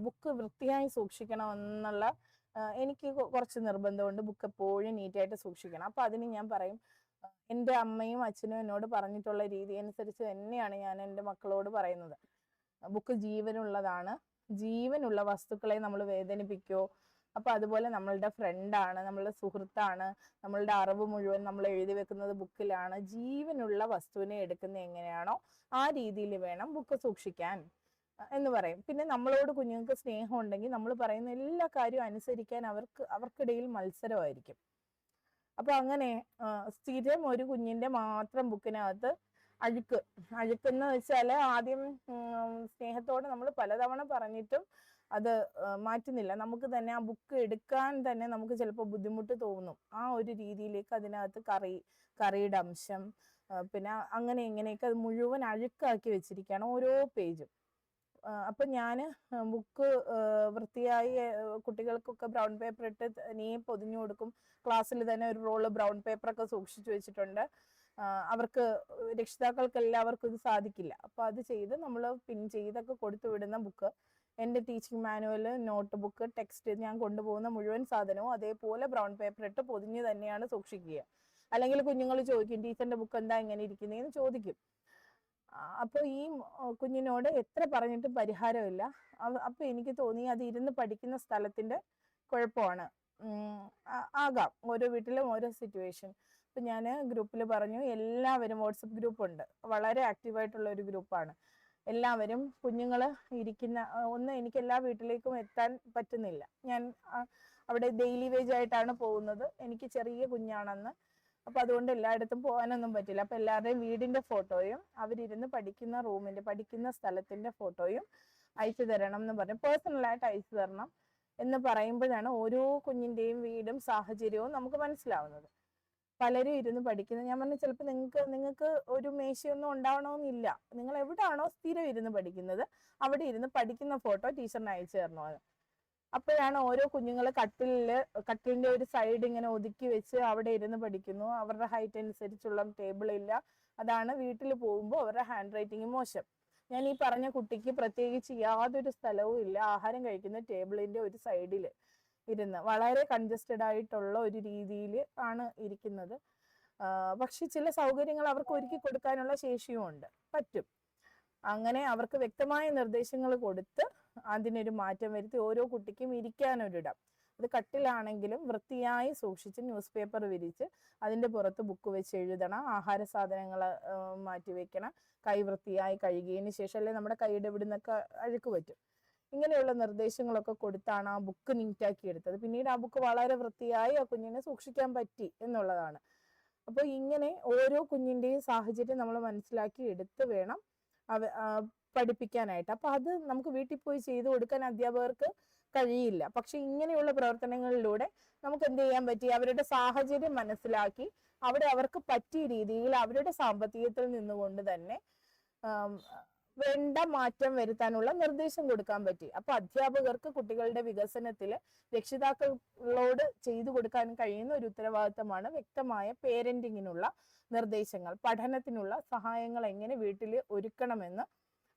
ബുക്ക് വൃത്തിയായി സൂക്ഷിക്കണം എന്നുള്ള എനിക്ക് കുറച്ച് നിർബന്ധമുണ്ട്. ബുക്ക് എപ്പോഴും നീറ്റായിട്ട് സൂക്ഷിക്കണം. അപ്പൊ അതിന് ഞാൻ പറയും, എൻ്റെ അമ്മയും അച്ഛനും എന്നോട് പറഞ്ഞിട്ടുള്ള രീതി അനുസരിച്ച് തന്നെയാണ് ഞാൻ എൻ്റെ മക്കളോട് പറയുന്നത്. ബുക്ക് ജീവനുള്ളതാണ്, ജീവനുള്ള വസ്തുക്കളെ നമ്മൾ വേദനിപ്പിക്കോ? അപ്പൊ അതുപോലെ നമ്മളുടെ ഫ്രണ്ടാണ്, നമ്മളുടെ സുഹൃത്താണ്, നമ്മളുടെ അറിവ് മുഴുവൻ നമ്മൾ എഴുതി വെക്കുന്നത് ബുക്കിലാണ്. ജീവനുള്ള വസ്തുവിനെ എടുക്കുന്ന എങ്ങനെയാണോ ആ രീതിയിൽ വേണം ബുക്ക് സൂക്ഷിക്കാൻ എന്ന് പറയും. പിന്നെ നമ്മളോട് കുഞ്ഞുങ്ങൾക്ക് സ്നേഹം ഉണ്ടെങ്കിൽ നമ്മൾ പറയുന്ന എല്ലാ കാര്യവും അനുസരിക്കാൻ അവർക്കിടയിൽ മത്സരമായിരിക്കും. അപ്പൊ അങ്ങനെ സ്ഥിരം ഒരു കുഞ്ഞിന്റെ മാത്രം ബുക്കിനകത്ത് അഴുക്കെന്ന് വെച്ചാല് ആദ്യം സ്നേഹത്തോടെ നമ്മൾ പലതവണ പറഞ്ഞിട്ടും അത് മാറ്റുന്നില്ല. നമുക്ക് തന്നെ ആ ബുക്ക് എടുക്കാൻ തന്നെ നമുക്ക് ചിലപ്പോൾ ബുദ്ധിമുട്ട് തോന്നും. ആ ഒരു രീതിയിലേക്ക് അതിനകത്ത് കറിയുടെ അംശം, പിന്നെ അങ്ങനെ ഇങ്ങനെയൊക്കെ അത് മുഴുവൻ അഴുക്കാക്കി വെച്ചിരിക്കുകയാണ് ഓരോ പേജും. അപ്പൊ ഞാൻ ബുക്ക് വൃത്തിയായി കുട്ടികൾക്കൊക്കെ ബ്രൗൺ പേപ്പർ ഇട്ട് തനിയെ പൊതിഞ്ഞു കൊടുക്കും. ക്ലാസ്സിൽ തന്നെ ഒരു റോള് ബ്രൗൺ പേപ്പറൊക്കെ സൂക്ഷിച്ചു വെച്ചിട്ടുണ്ട്. രക്ഷിതാക്കൾക്ക് എല്ലാവർക്കും ഇത് സാധിക്കില്ല. അപ്പൊ അത് ചെയ്ത് നമ്മൾ പിൻ ചെയ്തൊക്കെ കൊടുത്തു വിടുന്ന ബുക്ക് എൻ്റെ teaching manual, note book, text, ഞാൻ കൊണ്ടുപോകുന്ന മുഴുവൻ സാധനവും അതേപോലെ ബ്രൗൺ പേപ്പർ ഇട്ട് പൊതിഞ്ഞ് തന്നെയാണ് സൂക്ഷിക്കുക. അല്ലെങ്കിൽ കുഞ്ഞുങ്ങൾ ചോദിക്കും ടീച്ചറിന്റെ ബുക്ക് എന്താ ഇങ്ങനെ ഇരിക്കുന്നതെന്ന് ചോദിക്കും. അപ്പോൾ ഈ കുഞ്ഞിനോട് എത്ര പറഞ്ഞിട്ടും പരിഹാരമില്ല. അപ്പൊ എനിക്ക് തോന്നി അത് ഇരുന്ന് പഠിക്കുന്ന സ്ഥലത്തിന്റെ കുഴപ്പമാണ്. ആകാം, ഓരോ വീട്ടിലും ഓരോ സിറ്റുവേഷൻ. അപ്പൊ ഞാൻ ഗ്രൂപ്പിൽ പറഞ്ഞു, എല്ലാവരും, വാട്സപ്പ് ഗ്രൂപ്പ് ഉണ്ട്, വളരെ ആക്റ്റീവായിട്ടുള്ള ഒരു ഗ്രൂപ്പാണ്. എല്ലാവരും കുഞ്ഞുങ്ങൾ ഇരിക്കുന്ന എനിക്ക് എല്ലാ വീട്ടിലേക്കും എത്താൻ പറ്റുന്നില്ല. ഞാൻ അവിടെ ഡെയിലി വേജ് ആയിട്ടാണ് പോകുന്നത്. എനിക്ക് ചെറിയ കുഞ്ഞാണെന്ന്. അപ്പൊ അതുകൊണ്ട് എല്ലായിടത്തും പോകാനൊന്നും പറ്റില്ല. അപ്പൊ എല്ലാവരുടെയും വീടിന്റെ ഫോട്ടോയും അവരിരുന്ന് പഠിക്കുന്ന റൂമിന്റെ, പഠിക്കുന്ന സ്ഥലത്തിന്റെ ഫോട്ടോയും അയച്ചു തരണം എന്ന് പറഞ്ഞു. പേഴ്സണലായിട്ട് അയച്ചു തരണം എന്ന് പറയുമ്പോഴാണ് ഓരോ കുഞ്ഞിന്റെയും വീടും സാഹചര്യവും നമുക്ക് മനസ്സിലാവുന്നത്. പലരും ഇരുന്ന് പഠിക്കുന്നത്, ഞാൻ പറഞ്ഞു ചിലപ്പോൾ നിങ്ങൾക്ക് ഒരു മേശയൊന്നും ഉണ്ടാവണമെന്നില്ല. നിങ്ങൾ എവിടാണോ സ്ഥിരം ഇരുന്ന് പഠിക്കുന്നത് അവിടെ ഇരുന്ന് പഠിക്കുന്ന ഫോട്ടോ ടീച്ചറിന് അയച്ചു തരണമെന്ന്. അപ്പോഴാണ് ഓരോ കുഞ്ഞുങ്ങൾ കട്ടിലിന്റെ ഒരു സൈഡ് ഇങ്ങനെ ഒതുക്കി വെച്ച് അവിടെ ഇരുന്ന് പഠിക്കുന്നു. അവരുടെ ഹൈറ്റ് അനുസരിച്ചുള്ള ടേബിൾ ഇല്ല. അതാണ് വീട്ടിൽ പോകുമ്പോൾ അവരുടെ ഹാൻഡ് റൈറ്റിംഗ് മോശം. ഞാൻ ഈ പറഞ്ഞ കുട്ടിക്ക് പ്രത്യേകിച്ച് യാതൊരു സ്ഥലവും ഇല്ല. ആഹാരം കഴിക്കുന്ന ടേബിളിന്റെ ഒരു സൈഡിൽ ഇരുന്ന് വളരെ കൺജസ്റ്റഡ് ആയിട്ടുള്ള ഒരു രീതിയിൽ ആണ് ഇരിക്കുന്നത്. പക്ഷെ ചില സൗകര്യങ്ങൾ അവർക്ക് ഒരുക്കി കൊടുക്കാനുള്ള ശേഷിയും ഉണ്ട്, പറ്റും. അങ്ങനെ അവർക്ക് വ്യക്തമായ നിർദ്ദേശങ്ങൾ കൊടുത്ത് അതിനൊരു മാറ്റം വരുത്തി ഓരോ കുട്ടിക്കും ഇരിക്കാനൊരിടം, അത് കട്ടിലാണെങ്കിലും വൃത്തിയായി സൂക്ഷിച്ച് ന്യൂസ് പേപ്പർ വിരിച്ച് അതിന്റെ പുറത്ത് ബുക്ക് വെച്ച് എഴുതണം. ആഹാര സാധനങ്ങൾ മാറ്റി വെക്കണം. കൈ വൃത്തിയായി കഴുകിയതിന് ശേഷം, അല്ലെ നമ്മുടെ കൈയുടെ ഇവിടുന്നൊക്കെ അഴുക്ക് പറ്റും. ഇങ്ങനെയുള്ള നിർദ്ദേശങ്ങളൊക്കെ കൊടുത്താണ് ആ ബുക്ക് നീറ്റാക്കി എടുത്തത്. പിന്നീട് ആ ബുക്ക് വളരെ വൃത്തിയായി ആ കുഞ്ഞിനെ സൂക്ഷിക്കാൻ പറ്റി എന്നുള്ളതാണ്. അപ്പോൾ ഇങ്ങനെ ഓരോ കുഞ്ഞിന്റെയും സാഹചര്യം നമ്മൾ മനസ്സിലാക്കി എടുത്ത് വേണം പഠിപ്പിക്കാനായിട്ട്. അപ്പൊ അത് നമുക്ക് വീട്ടിൽ പോയി ചെയ്തു കൊടുക്കാൻ അധ്യാപകർക്ക് കഴിയില്ല. പക്ഷെ ഇങ്ങനെയുള്ള പ്രവർത്തനങ്ങളിലൂടെ നമുക്ക് എന്ത് ചെയ്യാൻ പറ്റി, അവരുടെ സാഹചര്യം മനസ്സിലാക്കി അവിടെ അവർക്ക് പറ്റിയ രീതിയിൽ അവരുടെ സാമ്പത്തികത്തിൽ നിന്നുകൊണ്ട് തന്നെ വേണ്ട മാറ്റം വരുത്താനുള്ള നിർദ്ദേശം കൊടുക്കാൻ പറ്റി. അപ്പൊ അധ്യാപകർക്ക് കുട്ടികളുടെ വികസനത്തിൽ രക്ഷിതാക്കളോട് ചെയ്തു കൊടുക്കാൻ കഴിയുന്ന ഒരു ഉത്തരവാദിത്തമാണ് വ്യക്തമായ പേരന്റിങ്ങിനുള്ള നിർദ്ദേശങ്ങൾ, പഠനത്തിനുള്ള സഹായങ്ങൾ എങ്ങനെ വീട്ടിൽ ഒരുക്കണമെന്ന്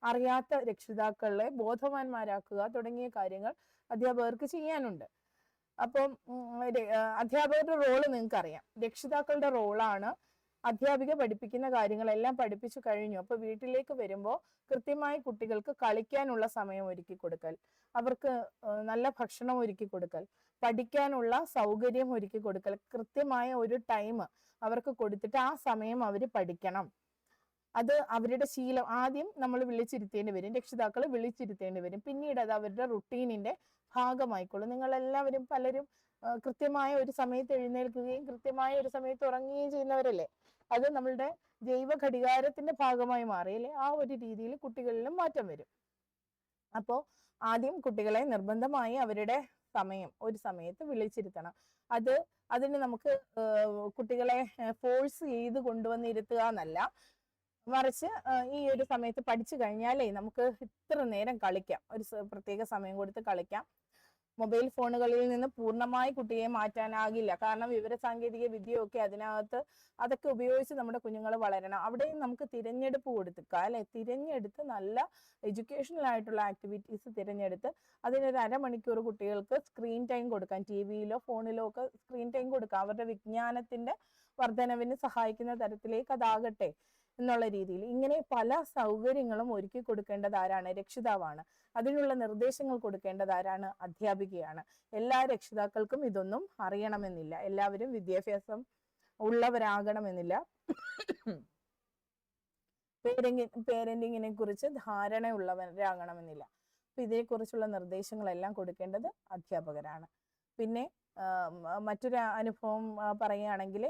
അറിയാത്ത രക്ഷിതാക്കളെ ബോധവാന്മാരാക്കുക തുടങ്ങിയ കാര്യങ്ങൾ അധ്യാപകർക്ക് ചെയ്യാനുണ്ട്. അപ്പം അധ്യാപകരുടെ റോള് നിങ്ങൾക്ക് അറിയാം. രക്ഷിതാക്കളുടെ റോളാണ് അധ്യാപിക പഠിപ്പിക്കുന്ന കാര്യങ്ങളെല്ലാം പഠിപ്പിച്ചു കഴിഞ്ഞു. അപ്പൊ വീട്ടിലേക്ക് വരുമ്പോൾ കൃത്യമായി കുട്ടികൾക്ക് കളിക്കാനുള്ള സമയം ഒരുക്കി കൊടുക്കൽ, അവർക്ക് നല്ല ഭക്ഷണം ഒരുക്കി കൊടുക്കൽ, പഠിക്കാനുള്ള സൗകര്യം ഒരുക്കി കൊടുക്കൽ, കൃത്യമായ ഒരു ടൈം അവർക്ക് കൊടുത്തിട്ട് ആ സമയം അവർ പഠിക്കണം. അത് അവരുടെ ശീലം. ആദ്യം നമ്മൾ വിളിച്ചിരുത്തേണ്ടി വരും, രക്ഷിതാക്കൾ വിളിച്ചിരുത്തേണ്ടി വരും. പിന്നീട് അത് അവരുടെ റുട്ടീനിന്റെ ഭാഗമായിക്കോളും. നിങ്ങൾ എല്ലാവരും പലരും കൃത്യമായ ഒരു സമയത്ത് എഴുന്നേൽക്കുകയും കൃത്യമായ ഒരു സമയത്ത് ഉറങ്ങുകയും ചെയ്യുന്നവരല്ലേ. അത് നമ്മളുടെ ജൈവ ഘടികാരത്തിന്റെ ഭാഗമായി മാറിയല്ലേ. ആ ഒരു രീതിയിൽ കുട്ടികളിലും മാറ്റം വരും. അപ്പോ ആദ്യം കുട്ടികളെ നിർബന്ധമായി അവരുടെ സമയം ഒരു സമയത്ത് വിളിച്ചിരുത്തണം. അതിന് നമുക്ക് കുട്ടികളെ ഫോഴ്സ് ചെയ്ത് കൊണ്ടുവന്നിരുത്തുക എന്നല്ല, മറിച്ച് ഈ ഒരു സമയത്ത് പഠിച്ചു കഴിഞ്ഞാലേ നമുക്ക് ഇത്ര നേരം കളിക്കാം, ഒരു പ്രത്യേക സമയം കൊടുത്ത് കളിക്കാം. മൊബൈൽ ഫോണുകളിൽ നിന്ന് പൂർണ്ണമായി കുട്ടിയെ മാറ്റാനാകില്ല. കാരണം വിവര സാങ്കേതിക വിദ്യയൊക്കെ അതിനകത്ത് അതൊക്കെ ഉപയോഗിച്ച് നമ്മുടെ കുഞ്ഞുങ്ങൾ വളരണം. അവിടെയും നമുക്ക് തിരഞ്ഞെടുപ്പ് കൊടുക്കുക, അല്ലെ. തിരഞ്ഞെടുത്ത് നല്ല എഡ്യൂക്കേഷണൽ ആയിട്ടുള്ള ആക്ടിവിറ്റീസ് തിരഞ്ഞെടുത്ത് അതിനൊരു അരമണിക്കൂർ കുട്ടികൾക്ക് സ്ക്രീൻ ടൈം കൊടുക്കാം. ടിവിയിലോ ഫോണിലോ ഒക്കെ സ്ക്രീൻ ടൈം കൊടുക്കാം. അവരുടെ വിജ്ഞാനത്തിന്റെ വർധനവിന് സഹായിക്കുന്ന തരത്തിലേക്ക് അതാകട്ടെ എന്നുള്ള രീതിയിൽ ഇങ്ങനെ പല സൗകര്യങ്ങളും ഒരുക്കി കൊടുക്കേണ്ടത് ആരാണ്? രക്ഷിതാവാണ്. അതിനുള്ള നിർദ്ദേശങ്ങൾ കൊടുക്കേണ്ടത് ആരാണ്? അധ്യാപികയാണ്. എല്ലാ രക്ഷിതാക്കൾക്കും ഇതൊന്നും അറിയണമെന്നില്ല, എല്ലാവരും വിദ്യാഭ്യാസം ഉള്ളവരാകണമെന്നില്ല, പേരന്റിങ്ങിനെ കുറിച്ച് ധാരണയുള്ളവരാകണമെന്നില്ല. അപ്പൊ ഇതേക്കുറിച്ചുള്ള നിർദ്ദേശങ്ങളെല്ലാം കൊടുക്കേണ്ടത് അധ്യാപകരാണ്. പിന്നെ മറ്റൊരു അനുഭവം പറയുകയാണെങ്കിൽ,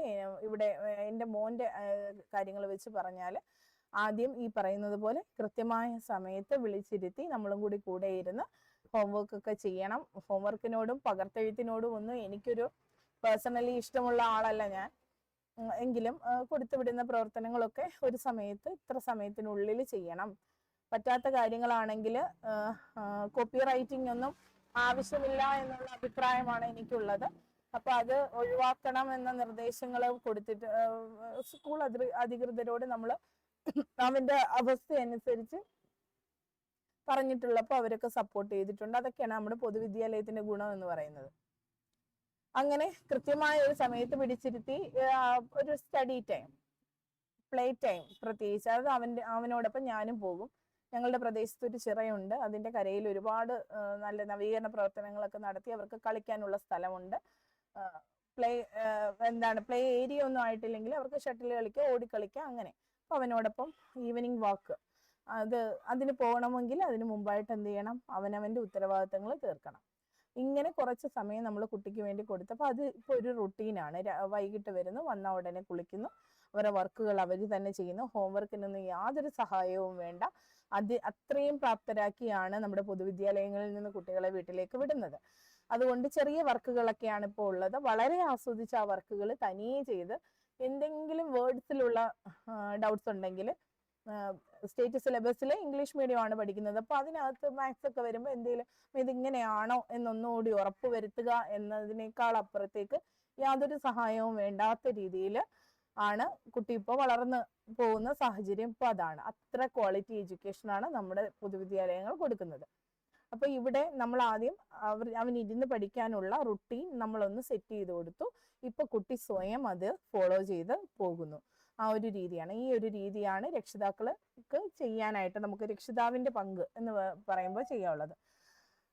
ഇവിടെ എൻ്റെ മോൻ്റെ കാര്യങ്ങൾ വെച്ച് പറഞ്ഞാൽ, ആദ്യം ഈ പറയുന്നത് പോലെ കൃത്യമായ സമയത്ത് വിളിച്ചിരുത്തി നമ്മളും കൂടി കൂടെ ഇരുന്ന് ഹോംവർക്ക് ഒക്കെ ചെയ്യണം. ഹോംവർക്കിനോടും പകർത്തെഴുത്തിനോടും ഒന്നും എനിക്കൊരു പേഴ്സണലി ഇഷ്ടമുള്ള ആളല്ല ഞാൻ. എങ്കിലും കൊടുത്തുവിടുന്ന പ്രവർത്തനങ്ങളൊക്കെ ഒരു സമയത്ത് ഇത്ര സമയത്തിനുള്ളിൽ ചെയ്യണം. പറ്റാത്ത കാര്യങ്ങളാണെങ്കിൽ കോപ്പി റൈറ്റിംഗ് ഒന്നും ആവശ്യമില്ല എന്നുള്ള അഭിപ്രായമാണ് എനിക്കുള്ളത്. അപ്പൊ അത് ഒഴിവാക്കണം എന്ന നിർദ്ദേശങ്ങൾ കൊടുത്തിട്ട് സ്കൂൾ അധികൃതരോട് നമ്മൾ അവന്റെ അവസ്ഥ അനുസരിച്ച് പറഞ്ഞിട്ടുള്ളപ്പോൾ അവരൊക്കെ സപ്പോർട്ട് ചെയ്തിട്ടുണ്ട്. അതൊക്കെയാണ് നമ്മുടെ പൊതുവിദ്യാലയത്തിന്റെ ഗുണം എന്ന് പറയുന്നത്. അങ്ങനെ കൃത്യമായ ഒരു സമയത്ത് പിടിച്ചിരുത്തി ഒരു സ്റ്റഡി ടൈം, പ്ലേ ടൈം പ്രത്യേകിച്ച്, അത് അവനോടൊപ്പം ഞാനും പോകും. ഞങ്ങളുടെ പ്രദേശത്ത് ഒരു ചിറയുണ്ട്, അതിന്റെ കരയിൽ ഒരുപാട് നല്ല നവീകരണ പ്രവർത്തനങ്ങളൊക്കെ നടത്തി അവർക്ക് കളിക്കാനുള്ള സ്ഥലമുണ്ട്. പ്ലേ പ്ലേ ഏരിയ ഒന്നും ആയിട്ടില്ലെങ്കിൽ അവർക്ക് ഷട്ടിൽ കളിക്കുക, ഓടിക്കളിക്കുക, അങ്ങനെ. അപ്പൊ അവനോടൊപ്പം ഈവനിങ് വാക്ക്, അതിന് പോകണമെങ്കിൽ അതിന് മുമ്പായിട്ട് എന്ത് ചെയ്യണം, അവനവന്റെ ഉത്തരവാദിത്തങ്ങൾ തീർക്കണം. ഇങ്ങനെ കുറച്ച് സമയം നമ്മൾ കുട്ടിക്ക് വേണ്ടി കൊടുത്തപ്പോൾ അത് ഇപ്പോൾ ഒരു റുട്ടീനാണ്. വൈകിട്ട് വരുന്നു, വന്ന ഉടനെ കുളിക്കുന്നു, അവരുടെ വർക്കുകൾ അവർ തന്നെ ചെയ്യുന്നു, ഹോംവർക്കിനൊന്നും യാതൊരു സഹായവും വേണ്ട. അത്രയും പ്രാപ്തരാക്കിയാണ് നമ്മുടെ പൊതുവിദ്യാലയങ്ങളിൽ നിന്ന് കുട്ടികളെ വീട്ടിലേക്ക് വിടുന്നത്. അതുകൊണ്ട് ചെറിയ വർക്കുകളൊക്കെയാണ് ഇപ്പോൾ ഉള്ളത്. വളരെ ആസ്വദിച്ച് ആ വർക്കുകൾ തനിയെ ചെയ്ത്, എന്തെങ്കിലും വേർഡ്സിലുള്ള ഡൗട്ട്സ് ഉണ്ടെങ്കിൽ, സ്റ്റേറ്റ് സിലബസിൽ ഇംഗ്ലീഷ് മീഡിയം ആണ് പഠിക്കുന്നത്, അപ്പൊ അതിനകത്ത് മാത്സ് ഒക്കെ വരുമ്പോൾ എന്തെങ്കിലും ഇതിങ്ങനെയാണോ എന്നൊന്നുകൂടി ഉറപ്പ് വരുത്തുക എന്നതിനേക്കാൾ അപ്പുറത്തേക്ക് യാതൊരു സഹായവും വേണ്ടാത്ത രീതിയിൽ ആണ് കുട്ടി ഇപ്പോൾ വളർന്നു പോകുന്ന സാഹചര്യം. ഇപ്പൊ അതാണ്, അത്ര ക്വാളിറ്റി എഡ്യൂക്കേഷൻ ആണ് നമ്മുടെ പൊതുവിദ്യാലയങ്ങൾ കൊടുക്കുന്നത്. അപ്പൊ ഇവിടെ നമ്മൾ ആദ്യം അവൻ ഇരുന്ന് പഠിക്കാനുള്ള റുട്ടീൻ നമ്മളൊന്ന് സെറ്റ് ചെയ്ത് കൊടുത്തു. ഇപ്പൊ കുട്ടി സ്വയം അത് ഫോളോ ചെയ്ത് പോകുന്നു. ആ ഒരു രീതിയാണ്, ഈ ഒരു രീതിയാണ് രക്ഷിതാക്കൾക്ക് ചെയ്യാനായിട്ട് നമുക്ക് രക്ഷിതാവിന്റെ പങ്ക് എന്ന് പറയുമ്പോൾ ചെയ്യാനുള്ളത്.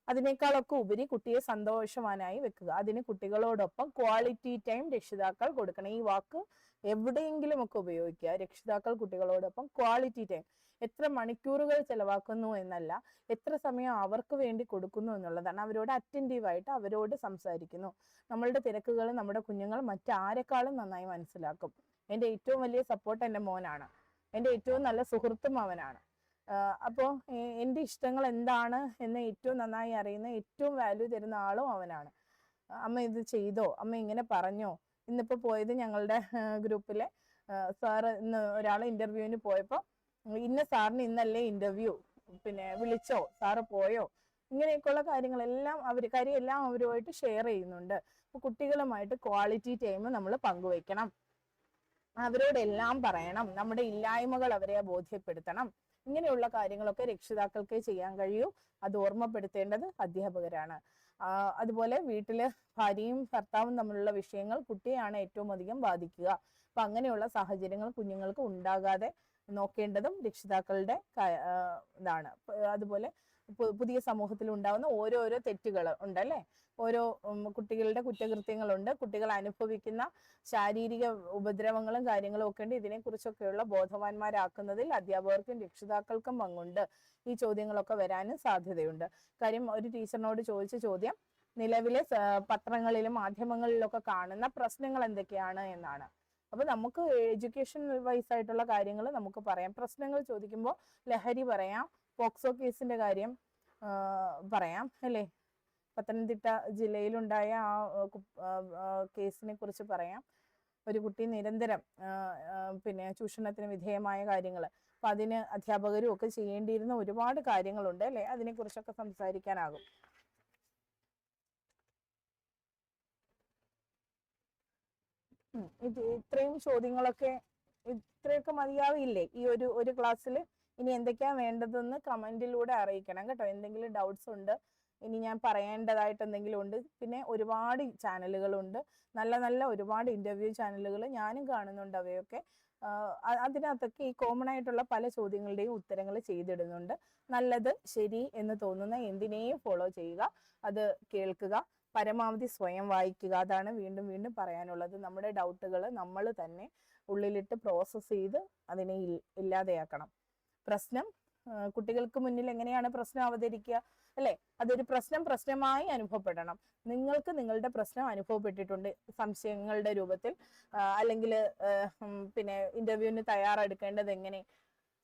അതിനേക്കാളൊക്കെ ഉപരി കുട്ടിയെ സന്തോഷവാനായി വെക്കുക. അതിന് കുട്ടികളോടൊപ്പം ക്വാളിറ്റി ടൈം രക്ഷിതാക്കൾ കൊടുക്കണം. ഈ വാക്ക് എവിടെയെങ്കിലും ഒക്കെ ഉപയോഗിക്കുക. രക്ഷിതാക്കൾ കുട്ടികളോടൊപ്പം ക്വാളിറ്റി ടൈം, എത്ര മണിക്കൂറുകൾ ചെലവാക്കുന്നു എന്നല്ല, എത്ര സമയം അവർക്ക് വേണ്ടി കൊടുക്കുന്നു എന്നുള്ളതാണ്. അവരോട് അറ്റൻറ്റീവായിട്ട് അവരോട് സംസാരിക്കുന്നു. നമ്മളുടെ തിരക്കുകൾ നമ്മുടെ കുഞ്ഞുങ്ങൾ മറ്റാരെക്കാളും നന്നായി മനസ്സിലാക്കും. എൻ്റെ ഏറ്റവും വലിയ സപ്പോർട്ട് എൻ്റെ മോനാണ്, എൻ്റെ ഏറ്റവും നല്ല സുഹൃത്തും അവനാണ്. അപ്പോൾ എൻ്റെ ഇഷ്ടങ്ങൾ എന്താണ് എന്ന് ഏറ്റവും നന്നായി അറിയുന്ന, ഏറ്റവും വാല്യൂ തരുന്ന ആളും അവനാണ്. അമ്മ ഇത് ചെയ്തോ, അമ്മ ഇങ്ങനെ പറഞ്ഞോ. ഇന്നിപ്പോ പോയത് ഞങ്ങളുടെ ഗ്രൂപ്പിലെ സാറ്, ഇന്ന് ഒരാൾ ഇന്റർവ്യൂവിന് പോയപ്പോൾ ഇന്ന സാറിന് ഇന്നല്ലേ ഇന്റർവ്യൂ, പിന്നെ വിളിച്ചോ, സാറ് പോയോ, ഇങ്ങനെയൊക്കെയുള്ള കാര്യങ്ങളെല്ലാം കാര്യമെല്ലാം അവരുമായിട്ട് ഷെയർ ചെയ്യുന്നുണ്ട്. അപ്പൊ കുട്ടികളുമായിട്ട് ക്വാളിറ്റി ടൈം നമ്മൾ പങ്കുവയ്ക്കണം. അവരോടെല്ലാം പറയണം, നമ്മുടെ ഇല്ലായ്മകൾ അവരെ ബോധ്യപ്പെടുത്തണം. ഇങ്ങനെയുള്ള കാര്യങ്ങളൊക്കെ രക്ഷിതാക്കൾക്ക് ചെയ്യാൻ കഴിയൂ. അത് ഓർമ്മപ്പെടുത്തേണ്ടത് അധ്യാപകരാണ്. അതുപോലെ വീട്ടില് ഭാര്യയും ഭർത്താവും തമ്മിലുള്ള വിഷയങ്ങൾ കുട്ടിയെയാണ് ഏറ്റവും അധികം ബാധിക്കുക. അപ്പൊ അങ്ങനെയുള്ള സാഹചര്യങ്ങൾ കുഞ്ഞുങ്ങൾക്ക് ഉണ്ടാകാതെ നോക്കേണ്ടതും രക്ഷിതാക്കളുടെ ഇതാണ്. അതുപോലെ പുതിയ സമൂഹത്തിൽ ഉണ്ടാകുന്ന ഓരോരോ തെറ്റുകൾ ഉണ്ടല്ലേ, ഓരോ കുട്ടികളുടെ കുറ്റകൃത്യങ്ങളുണ്ട്, കുട്ടികൾ അനുഭവിക്കുന്ന ശാരീരിക ഉപദ്രവങ്ങളും കാര്യങ്ങളും ഒക്കെ ഉണ്ട്. ഇതിനെക്കുറിച്ചൊക്കെയുള്ള ബോധവാന്മാരാക്കുന്നതിൽ അധ്യാപകർക്കും രക്ഷിതാക്കൾക്കും പങ്കുണ്ട്. ഈ ചോദ്യങ്ങളൊക്കെ വരാനും സാധ്യതയുണ്ട്. കാര്യം, ഒരു ടീച്ചറിനോട് ചോദിച്ച ചോദ്യം നിലവിലെ പത്രങ്ങളിലും മാധ്യമങ്ങളിലൊക്കെ കാണുന്ന പ്രശ്നങ്ങൾ എന്തൊക്കെയാണ് എന്നാണ്. അപ്പൊ നമുക്ക് എഡ്യൂക്കേഷൻ വൈസ് ആയിട്ടുള്ള കാര്യങ്ങൾ നമുക്ക് പറയാം. പ്രശ്നങ്ങൾ ചോദിക്കുമ്പോൾ ലഹരി പറയാം, പോക്സോ കേസിന്റെ കാര്യം പറയാം അല്ലേ, പത്തനംതിട്ട ജില്ലയിലുണ്ടായ ആ കേസിനെ കുറിച്ച് പറയാം. ഒരു കുട്ടി നിരന്തരം ചൂഷണത്തിന് വിധേയമായ കാര്യങ്ങൾ, അപ്പൊ അതിന് അധ്യാപകരും ഒക്കെ ചെയ്യേണ്ടിയിരുന്ന ഒരുപാട് കാര്യങ്ങളുണ്ട് അല്ലെ, അതിനെ കുറിച്ചൊക്കെ സംസാരിക്കാനാകും. ഇത്രയും ചോദ്യങ്ങളൊക്കെ, ഇത്രയൊക്കെ മതിയാവില്ലേ ഈ ഒരു ക്ലാസ്സിൽ? ഇനി എന്തൊക്കെയാ വേണ്ടതെന്ന് കമന്റിലൂടെ അറിയിക്കണം കേട്ടോ. എന്തെങ്കിലും ഡൗട്ട്സ് ഉണ്ട്, ഇനി ഞാൻ പറയേണ്ടതായിട്ട് എന്തെങ്കിലും ഉണ്ട്. പിന്നെ ഒരുപാട് ചാനലുകളുണ്ട്, നല്ല നല്ല ഒരുപാട് ഇന്റർവ്യൂ ചാനലുകൾ ഞാനും കാണുന്നുണ്ട്. അവയൊക്കെ അതിനകത്തൊക്കെ ഈ കോമൺ ആയിട്ടുള്ള പല ചോദ്യങ്ങളുടെയും ഉത്തരങ്ങൾ ചെയ്തിടുന്നുണ്ട്. നല്ലത്, ശരി എന്ന് തോന്നുന്ന എന്തിനേയും ഫോളോ ചെയ്യുക, അത് കേൾക്കുക, പരമാവധി സ്വയം വായിക്കുക. അതാണ് വീണ്ടും വീണ്ടും പറയാനുള്ളത്. നമ്മുടെ ഡൗട്ടുകൾ നമ്മൾ തന്നെ ഉള്ളിലിട്ട് പ്രോസസ്സ് ചെയ്ത് അതിനെ ഇല്ലാതെയാക്കണം. പ്രശ്നം കുട്ടികൾക്ക് മുന്നിൽ എങ്ങനെയാണ് പ്രശ്നം അവതരിക്കുക അല്ലെ, അതൊരു പ്രശ്നമായി അനുഭവപ്പെടണം. നിങ്ങൾക്ക് നിങ്ങളുടെ പ്രശ്നം അനുഭവപ്പെട്ടിട്ടുണ്ട് സംശയങ്ങളുടെ രൂപത്തിൽ, അല്ലെങ്കിൽ ഇന്റർവ്യൂവിന് തയ്യാറെടുക്കേണ്ടത് എങ്ങനെ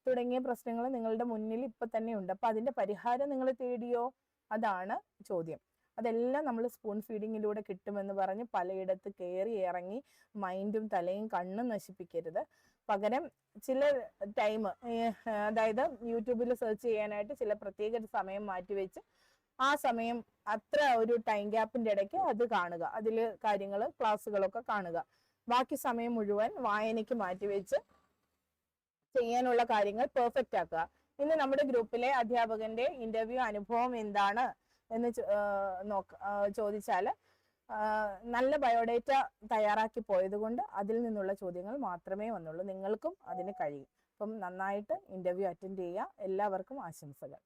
തുടങ്ങിയ പ്രശ്നങ്ങൾ നിങ്ങളുടെ മുന്നിൽ ഇപ്പൊ തന്നെ ഉണ്ട്. അപ്പൊ അതിന്റെ പരിഹാരം നിങ്ങൾ തേടിയോ? അതാണ് ചോദ്യം. അതെല്ലാം നമ്മൾ സ്പൂൺ ഫീഡിങ്ങിലൂടെ കിട്ടുമെന്ന് പറഞ്ഞ് പലയിടത്ത് കയറി ഇറങ്ങി മൈൻഡും തലയും കണ്ണും നശിപ്പിക്കരുത്. പകരം ചില ടൈം, അതായത് യൂട്യൂബിൽ സെർച്ച് ചെയ്യാനായിട്ട് ചില പ്രത്യേക സമയം മാറ്റിവെച്ച് ആ സമയം അത്ര ഒരു ടൈം ഗ്യാപ്പിന്റെ ഇടയ്ക്ക് അത് കാണുക, അതിൽ ക്ലാസ്സുകളൊക്കെ കാണുക. ബാക്കി സമയം മുഴുവൻ വായനയ്ക്ക് മാറ്റിവെച്ച് ചെയ്യാനുള്ള കാര്യങ്ങൾ പെർഫെക്റ്റ് ആക്കുക. ഇന്ന് നമ്മുടെ ഗ്രൂപ്പിലെ അധ്യാപകന്റെ ഇന്റർവ്യൂ അനുഭവം എന്താണ് എന്ന് ചോദിച്ചാൽ നല്ല ബയോഡേറ്റ തയ്യാറാക്കി പോയത് കൊണ്ട് അതിൽ നിന്നുള്ള ചോദ്യങ്ങൾ മാത്രമേ വന്നുള്ളൂ. നിങ്ങൾക്കും അതിന് കഴിയും. അപ്പം നന്നായിട്ട് ഇന്റർവ്യൂ അറ്റൻഡ് ചെയ്യുക. എല്ലാവർക്കും ആശംസകൾ.